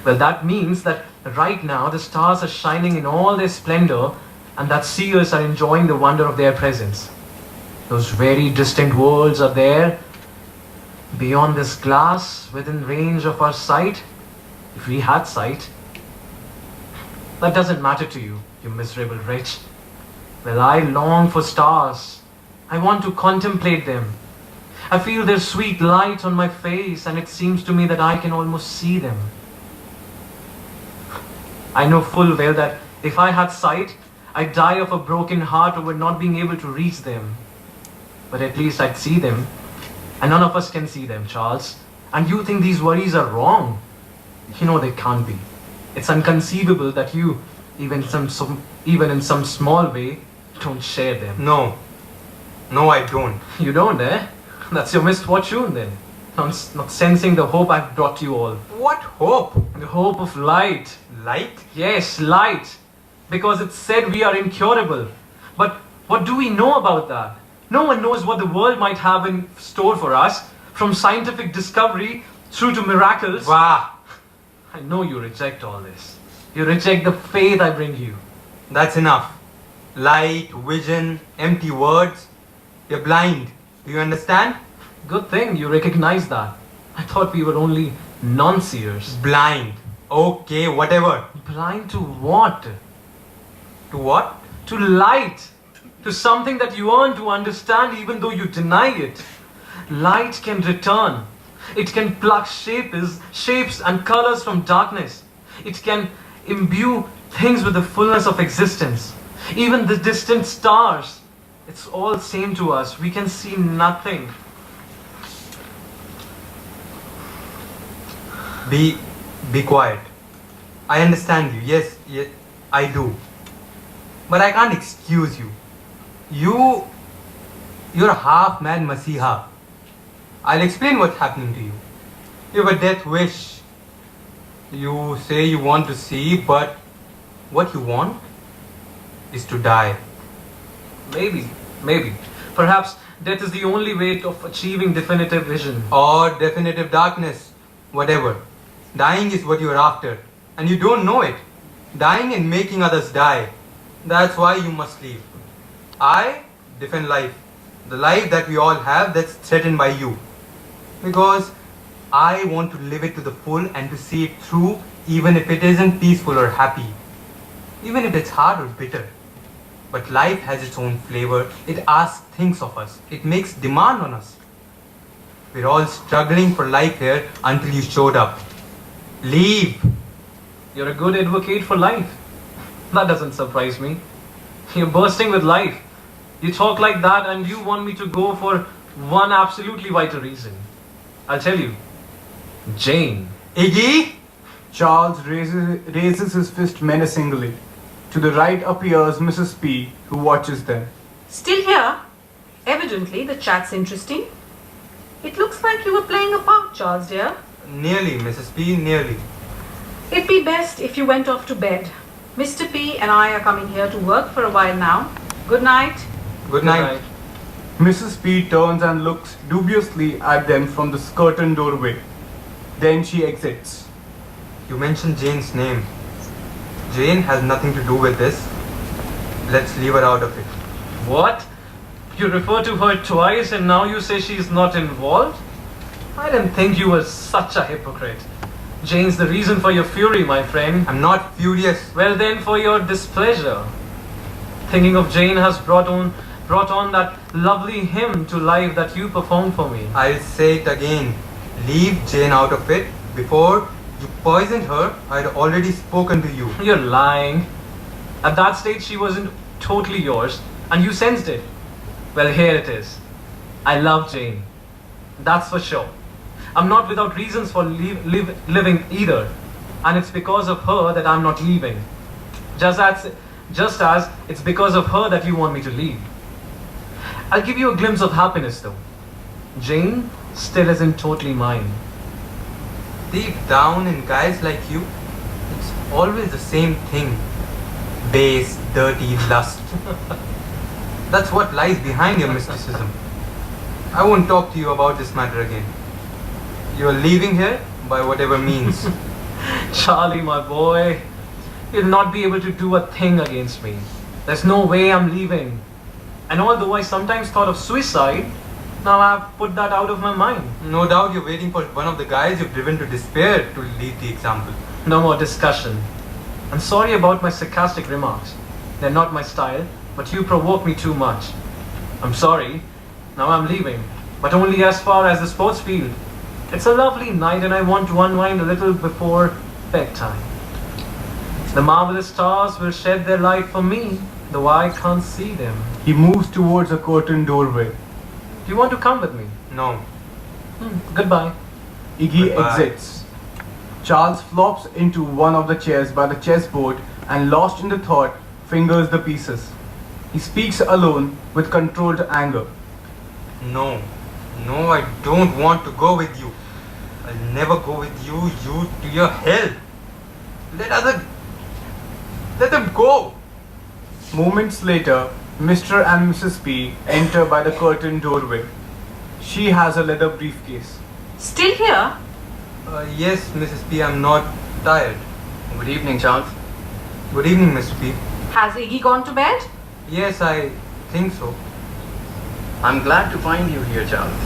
Well, that means that right now the stars are shining in all their splendor and that seers are enjoying the wonder of their presence. Those very distant worlds are there, beyond this glass, within range of our sight, if we had sight. That doesn't matter to you, you miserable wretch. Well, I long for stars. I want to contemplate them. I feel their sweet light on my face, and it seems to me that I can almost see them. I know full well that if I had sight, I'd die of a broken heart over not being able to reach them. But at least I'd see them. And none of us can see them, Charles. And you think these worries are wrong? You know they can't be. It's inconceivable that you, even in some small way, don't share them. No, I don't. You don't, eh? That's your misfortune then. Not sensing the hope I've brought you all. What hope? The hope of light. Light? Yes, light. Because it's said we are incurable. But what do we know about that? No one knows what the world might have in store for us, from scientific discovery through to miracles. Wow. I know you reject all this. You reject the faith I bring you. That's enough. Light, vision, empty words. You're blind. Do you understand? Good thing you recognize that. I thought we were only non-seers. Blind. Okay, whatever. Blind to what? To what? To light. To something that you earn to understand even though you deny it. Light can return. It can pluck shapes and colors from darkness. It can imbue things with the fullness of existence. Even the distant stars. It's all same to us. We can see nothing. Be quiet. I understand you. Yes, I do. But I can't excuse you. You're a half-mad Masiha. I'll explain what's happening to you. You have a death wish. You say you want to see, but what you want is to die. Maybe. Perhaps death is the only way of achieving definitive vision. Or definitive darkness, whatever. Dying is what you are after, and you don't know it. Dying and making others die. That's why you must leave. I defend life. The life that we all have that's threatened by you. Because I want to live it to the full and to see it through, even if it isn't peaceful or happy. Even if it's hard or bitter. But life has its own flavor. It asks things of us. It makes demand on us. We're all struggling for life here until you showed up. Leave. You're a good advocate for life. That doesn't surprise me. You're bursting with life. You talk like that and you want me to go for one absolutely vital reason. I'll tell you. Jane. Iggy? Charles raises his fist menacingly. To the right appears Mrs. P, who watches them. Still here? Evidently, the chat's interesting. It looks like you were playing a part, Charles, dear. Nearly, Mrs. P, nearly. It'd be best if you went off to bed. Mr. P and I are coming here to work for a while now. Good night. Good night. Mrs. P turns and looks dubiously at them from the curtained doorway. Then she exits. You mentioned Jane's name. Jane has nothing to do with this. Let's leave her out of it. What? You refer to her twice and now you say she's not involved? I didn't think you were such a hypocrite. Jane's the reason for your fury, my friend. I'm not furious. Well then, for your displeasure. Thinking of Jane has brought on that lovely hymn to life that you performed for me. I'll say it again. Leave Jane out of it. Before you poisoned her, I'd already spoken to you. You're lying. At that stage, she wasn't totally yours, and you sensed it. Well, here it is. I love Jane. That's for sure. I'm not without reasons for living either, and it's because of her that I'm not leaving. Just as it's because of her that you want me to leave. I'll give you a glimpse of happiness, though. Jane still isn't totally mine. Deep down in guys like you, it's always the same thing. Base, dirty lust. That's what lies behind your mysticism. I won't talk to you about this matter again. You're leaving here by whatever means. Charlie, my boy, you'll not be able to do a thing against me. There's no way I'm leaving. And although I sometimes thought of suicide, now I've put that out of my mind. No doubt you're waiting for one of the guys you've driven to despair to lead the example. No more discussion. I'm sorry about my sarcastic remarks. They're not my style, but you provoke me too much. I'm sorry. Now I'm leaving, but only as far as the sports field. It's a lovely night and I want to unwind a little before bedtime. The marvelous stars will shed their light for me, though I can't see them. He moves towards a curtained doorway. Do you want to come with me? No. Goodbye. Iggy Goodbye. exits. Charles flops into one of the chairs by the chessboard and, lost in the thought, fingers the pieces. He speaks alone with controlled anger. No, I don't want to go with you. I'll never go with you to your hell. Let them go. Moments later, Mr. and Mrs. P enter by the curtained doorway. She has a leather briefcase. Still here? Yes, Mrs. P, I'm not tired. Good evening, Charles. Good evening, Mr. P. Has Iggy gone to bed? Yes, I think so. I'm glad to find you here, Charles.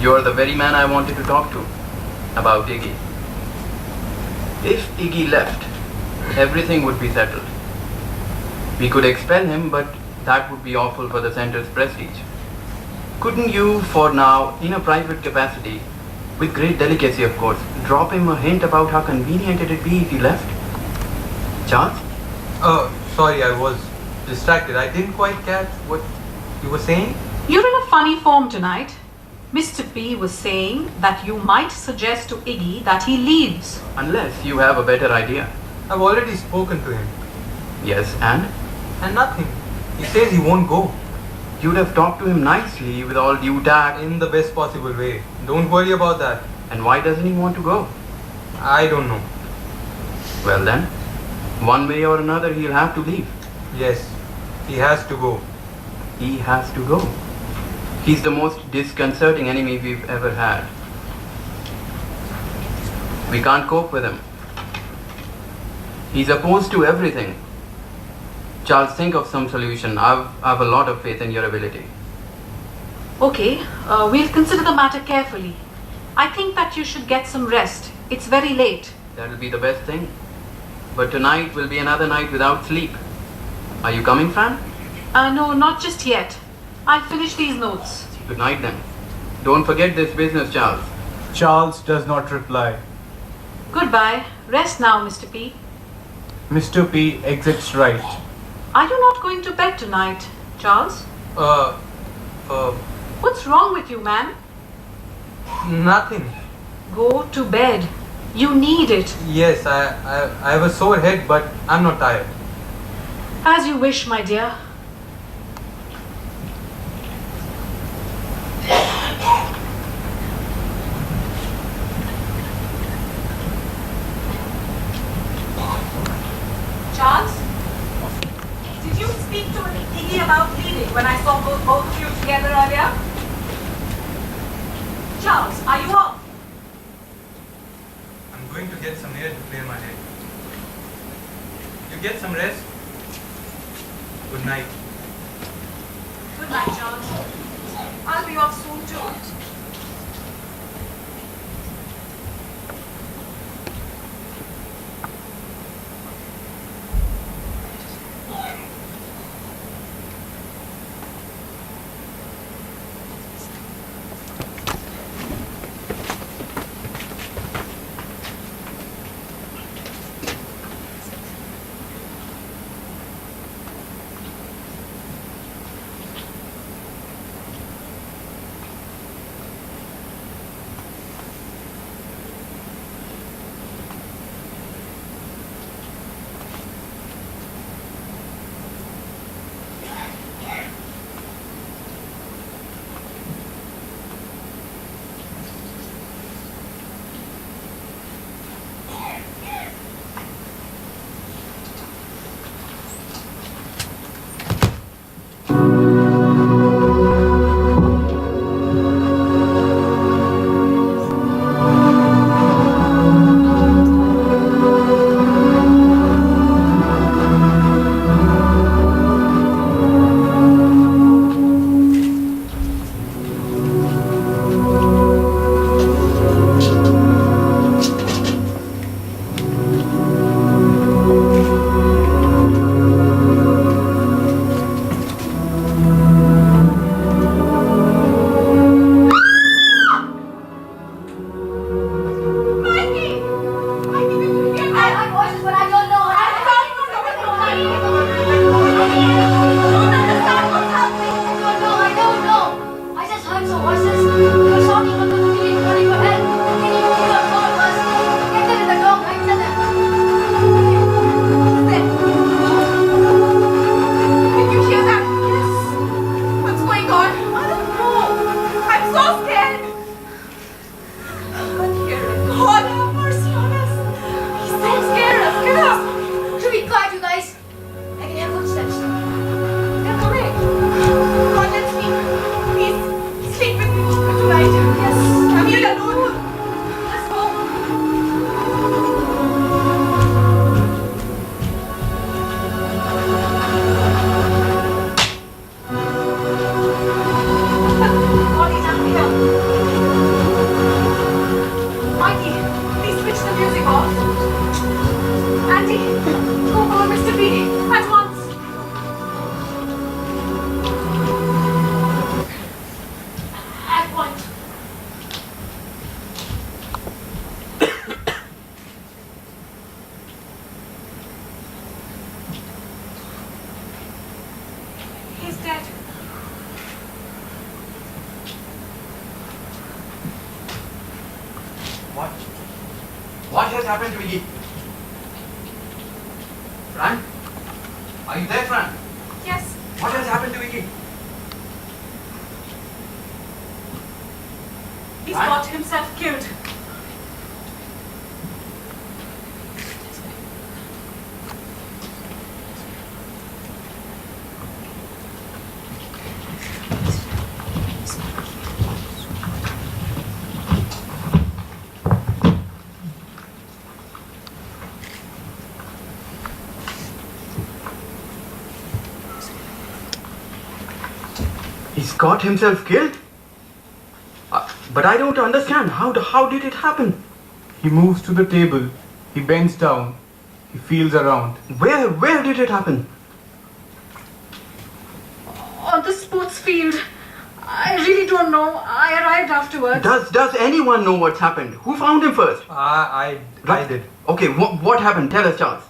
You're the very man I wanted to talk to about Iggy. If Iggy left, everything would be settled. We could expel him, but that would be awful for the center's prestige. Couldn't you, for now, in a private capacity, with great delicacy of course, drop him a hint about how convenient it'd be if he left? Charles? Sorry, I was distracted. I didn't quite catch what you were saying. You're in a funny form tonight. Mr. P was saying that you might suggest to Iggy that he leaves. Unless you have a better idea. I've already spoken to him. Yes, and? And nothing. He says he won't go. You'd have talked to him nicely with all due tact. In the best possible way. Don't worry about that. And why doesn't he want to go? I don't know. Well then, one way or another he'll have to leave. Yes, he has to go. He has to go. He's the most disconcerting enemy we've ever had. We can't cope with him. He's opposed to everything. Charles, think of some solution. I've a lot of faith in your ability. Okay, we'll consider the matter carefully. I think that you should get some rest. It's very late. That'll be the best thing. But tonight will be another night without sleep. Are you coming, Fran? No, not just yet. I'll finish these notes. Good night then. Don't forget this business, Charles. Charles does not reply. Goodbye. Rest now, Mr. P. Mr. P exits right. Are you not going to bed tonight, Charles? What's wrong with you, man? Nothing. Go to bed. You need it. Yes, I have a sore head, but I'm not tired. As you wish, my dear. Charles? Did you speak to Iggy about leaving when I saw both of you together earlier? Charles, are you off? I'm going to get some air to clear my head. You get some rest. Good night. Good night, Charles. I'll be off soon too. What has happened to Iggy? Fran? Are you there, Fran? Yes. What has happened to Iggy? He's got himself killed. He's got himself killed? But I don't understand. How did it happen? He moves to the table. He bends down. He feels around. Where did it happen? On the sports field. I really don't know. I arrived afterwards. Does anyone know what's happened? Who found him first? I did. Okay, what happened? Tell us, Charles.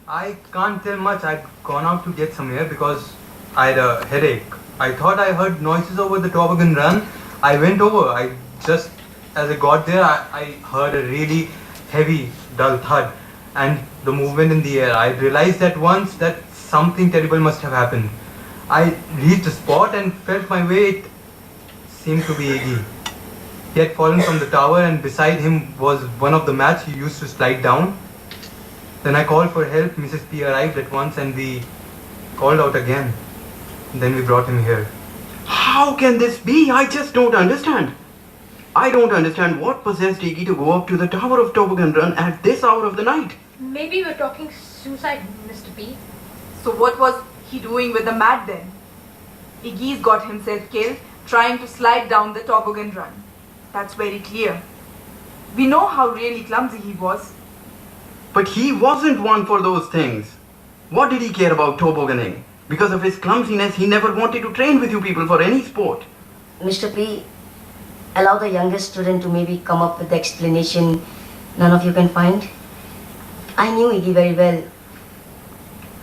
I can't tell much. I'd gone out to get some air because I had a headache. I thought I heard noises over the toboggan run. I went over. As I got there, I heard a really heavy, dull thud and the movement in the air. I realized at once that something terrible must have happened. I reached the spot and felt my way. It seemed to be Iggy. He had fallen from the tower and beside him was one of the mats he used to slide down. Then I called for help. Mrs. P arrived at once and we called out again. Then we brought him here. How can this be? I just don't understand. I don't understand what possessed Iggy to go up to the tower of Toboggan Run at this hour of the night. Maybe we're talking suicide, Mr. P. So what was he doing with the mat then? Iggy's got himself killed trying to slide down the toboggan run. That's very clear. We know how really clumsy he was. But he wasn't one for those things. What did he care about tobogganing? Because of his clumsiness, he never wanted to train with you people for any sport. Mr. P, allow the youngest student to maybe come up with the explanation none of you can find. I knew Iggy very well.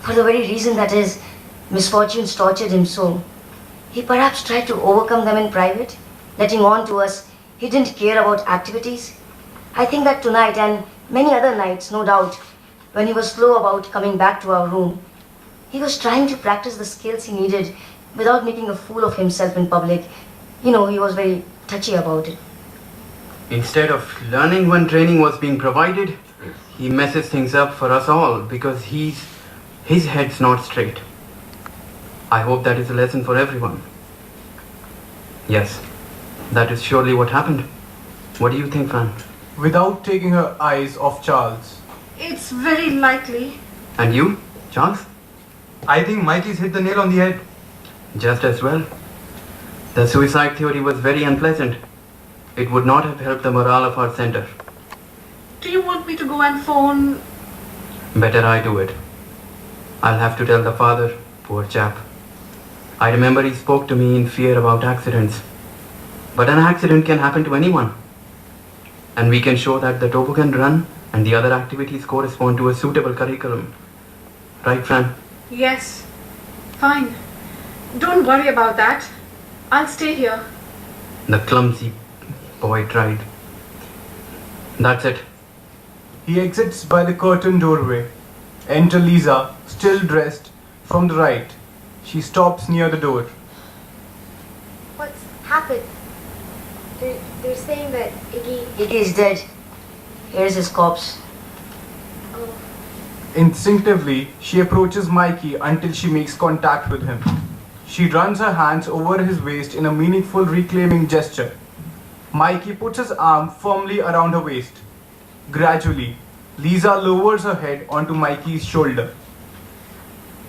For the very reason that his misfortunes tortured him so. He perhaps tried to overcome them in private, letting on to us he didn't care about activities. I think that tonight and many other nights, no doubt, when he was slow about coming back to our room, he was trying to practice the skills he needed without making a fool of himself in public. You know, he was very touchy about it. Instead of learning when training was being provided, he messes things up for us all because his head's not straight. I hope that is a lesson for everyone. Yes, that is surely what happened. What do you think, Fran? Without taking her eyes off Charles. It's very likely. And you, Charles? I think Mikey's hit the nail on the head. Just as well. The suicide theory was very unpleasant. It would not have helped the morale of our center. Do you want me to go and phone? Better I do it. I'll have to tell the father, poor chap. I remember he spoke to me in fear about accidents. But an accident can happen to anyone. And we can show that the toboggan run and the other activities correspond to a suitable curriculum. Right, Fran? Yes. Fine. Don't worry about that. I'll stay here. The clumsy boy tried. That's it. He exits by the curtained doorway. Enter Lisa, still dressed, from the right. She stops near the door. What's happened? They're saying that Iggy is dead. Here's his corpse. Oh. Instinctively, she approaches Mikey until she makes contact with him. She runs her hands over his waist in a meaningful reclaiming gesture. Mikey puts his arm firmly around her waist. Gradually, Lisa lowers her head onto Mikey's shoulder.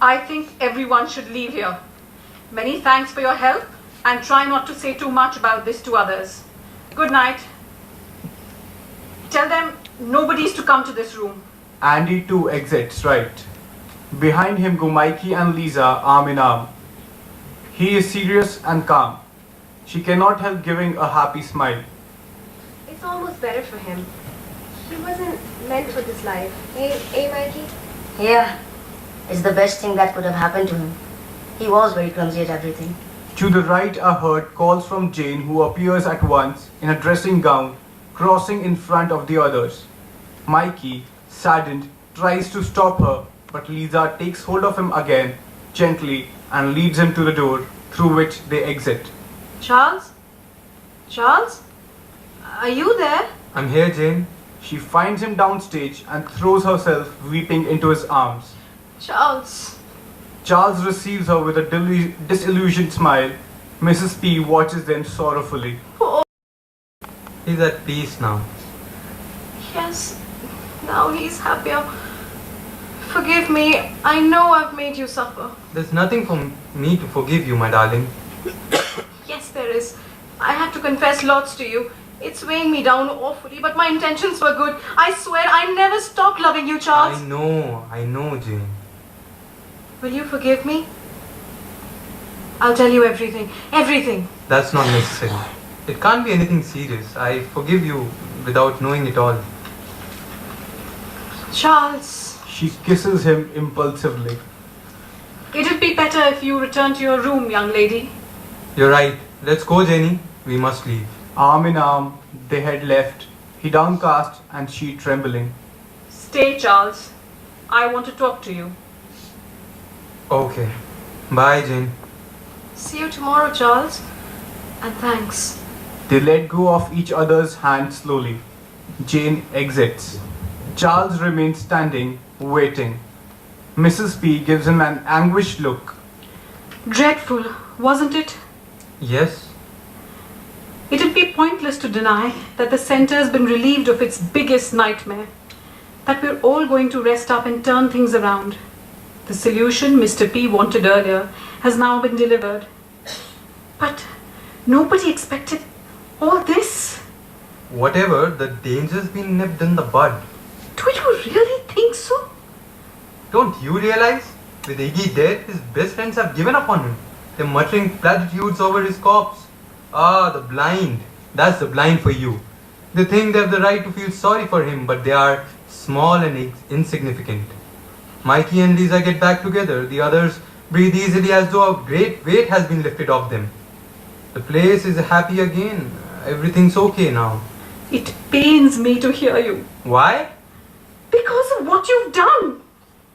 I think everyone should leave here. Many thanks for your help and try not to say too much about this to others. Good night. Tell them nobody's to come to this room. Andy too exits right. Behind him go Mikey and Lisa arm in arm. He is serious and calm. She cannot help giving a happy smile. It's almost better for him. He wasn't meant for this life. Hey, Mikey? Yeah, it's the best thing that could have happened to him. He was very clumsy at everything. To the right are heard calls from Jane, who appears at once in a dressing gown, crossing in front of the others. Mikey, saddened, tries to stop her, but Lisa takes hold of him again, gently, and leads him to the door, through which they exit. Charles? Charles? Are you there? I'm here, Jane. She finds him downstage and throws herself weeping into his arms. Charles. Charles receives her with a disillusioned smile. Mrs. P watches them sorrowfully. Oh. He's at peace now. Yes. Now he's happier. Forgive me. I know I've made you suffer. There's nothing for me to forgive you, my darling. Ferris. I have to confess lots to you. It's weighing me down awfully, but my intentions were good. I swear I never stopped loving you, Charles. I know, Jane. Will you forgive me? I'll tell you everything. Everything. That's not necessary. It can't be anything serious. I forgive you without knowing it all. Charles. She kisses him impulsively. It'd be better if you return to your room, young lady. You're right. Let's go, Jenny. We must leave. Arm in arm, they had left, he downcast and she trembling. Stay, Charles. I want to talk to you. Okay. Bye, Jane. See you tomorrow, Charles. And thanks. They let go of each other's hands slowly. Jane exits. Charles remains standing, waiting. Mrs. P gives him an anguished look. Dreadful, wasn't it? Yes. It'd be pointless to deny that the centre's been relieved of its biggest nightmare. That we're all going to rest up and turn things around. The solution Mr. P wanted earlier has now been delivered. But nobody expected all this. Whatever, the danger's been nipped in the bud. Do you really think so? Don't you realize? With Iggy dead, his best friends have given up on him. They're muttering platitudes over his corpse. Ah, the blind. That's the blind for you. They think they have the right to feel sorry for him, but they are small and insignificant. Mikey and Lisa get back together. The others breathe easily as though a great weight has been lifted off them. The place is happy again. Everything's okay now. It pains me to hear you. Why? Because of what you've done.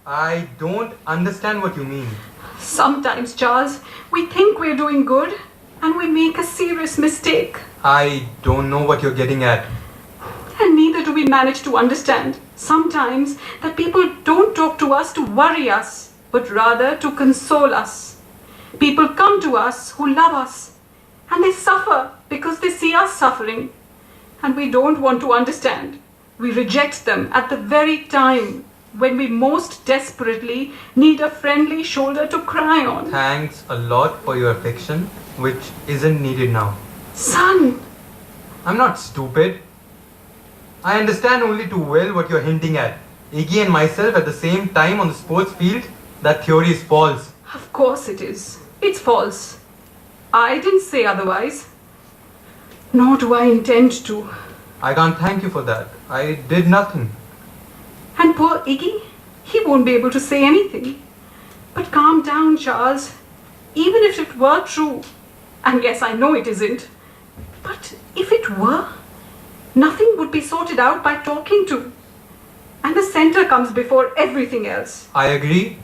I don't understand what you mean. Sometimes, Charles, we think we're doing good and we make a serious mistake. I don't know what you're getting at. And neither do we manage to understand sometimes that people don't talk to us to worry us, but rather to console us. People come to us who love us and they suffer because they see us suffering. And we don't want to understand. We reject them at the very time when we most desperately need a friendly shoulder to cry on. Thanks a lot for your affection, which isn't needed now. Son! I'm not stupid. I understand only too well what you're hinting at. Iggy and myself at the same time on the sports field, that theory is false. Of course it is. It's false. I didn't say otherwise. Nor do I intend to. I can't thank you for that. I did nothing. And poor Iggy, he won't be able to say anything. But calm down, Charles. Even if it were true, and yes, I know it isn't, but if it were, nothing would be sorted out by talking to. And the centre comes before everything else. I agree.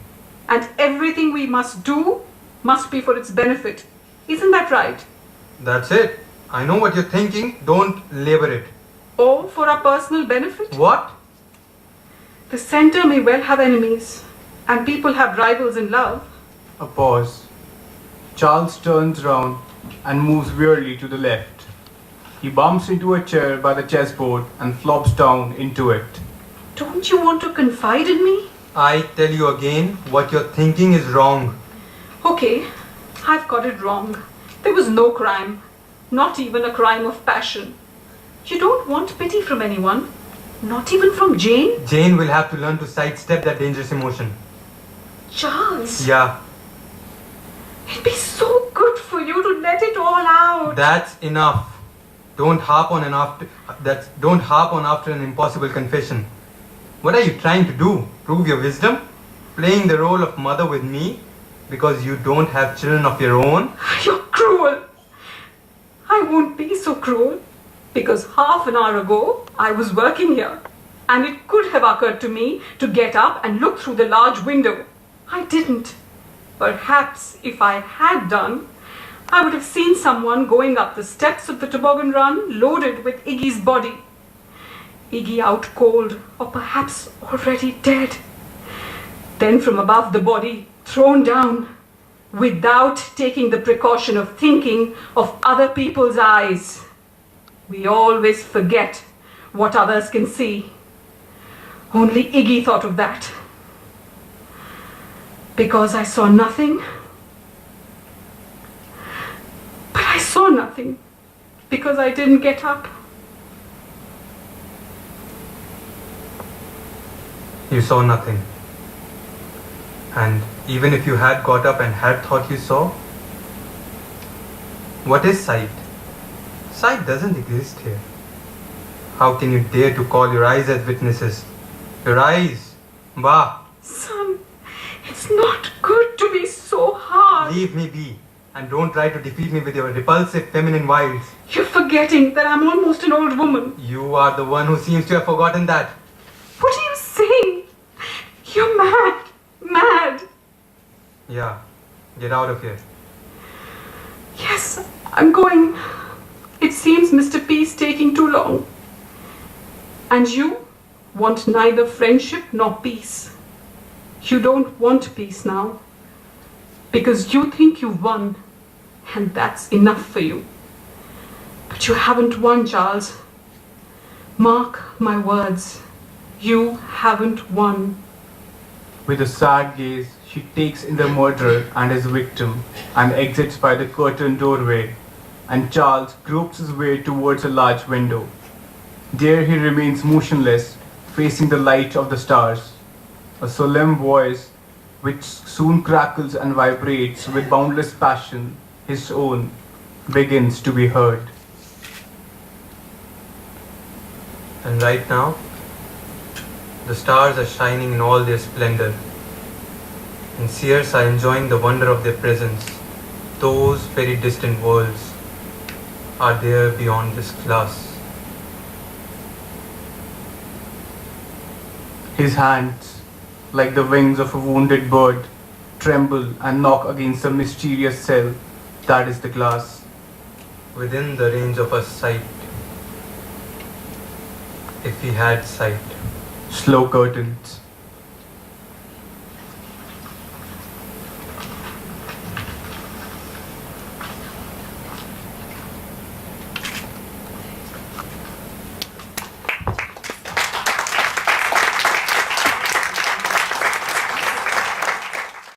And everything we must do must be for its benefit. Isn't that right? That's it. I know what you're thinking. Don't labor it. Or for our personal benefit? What? The centre may well have enemies, and people have rivals in love. A pause. Charles turns round and moves wearily to the left. He bumps into a chair by the chessboard and flops down into it. Don't you want to confide in me? I tell you again, what you're thinking is wrong. Okay, I've got it wrong. There was no crime, not even a crime of passion. You don't want pity from anyone, not even from Jane? Jane will have to learn to sidestep that dangerous emotion. Charles! Yeah. It'd be so good for you to let it all out. That's enough. Don't harp on after an impossible confession. What are you trying to do? Prove your wisdom? Playing the role of mother with me because you don't have children of your own? You're cruel. I won't be so cruel because half an hour ago I was working here and it could have occurred to me to get up and look through the large window. I didn't. Perhaps if I had done, I would have seen someone going up the steps of the toboggan run loaded with Iggy's body. Iggy out cold or perhaps already dead. Then from above the body, thrown down, without taking the precaution of thinking of other people's eyes. We always forget what others can see. Only Iggy thought of that. Because I saw nothing. But I saw because I didn't get up. You saw nothing. And even if you had got up and had thought you saw, what is sight? Sight doesn't exist here. How can you dare to call your eyes as witnesses? Your eyes! Bah! Son, it's not good to be so hard. Leave me be, and don't try to defeat me with your repulsive feminine wiles. You're forgetting that I'm almost an old woman. You are the one who seems to have forgotten that. What are you saying? You're mad. Mad. Yeah, get out of here. Yes, I'm going. It seems Mr. P's taking too long. And you want neither friendship nor peace. You don't want peace now. Because you think you've won. And that's enough for you. But you haven't won, Charles. Mark my words. You haven't won. With a sad gaze, she takes in the murderer and his victim and exits by the curtained doorway, and Charles gropes his way towards a large window. There he remains motionless, facing the light of the stars. A solemn voice, which soon crackles and vibrates with boundless passion, his own, begins to be heard. And right now, the stars are shining in all their splendor, and seers are enjoying the wonder of their presence. Those very distant worlds are there beyond this glass. His hands, like the wings of a wounded bird, tremble and knock against the mysterious cell that is the glass. Within the range of our sight, if we had sight. Slow curtains.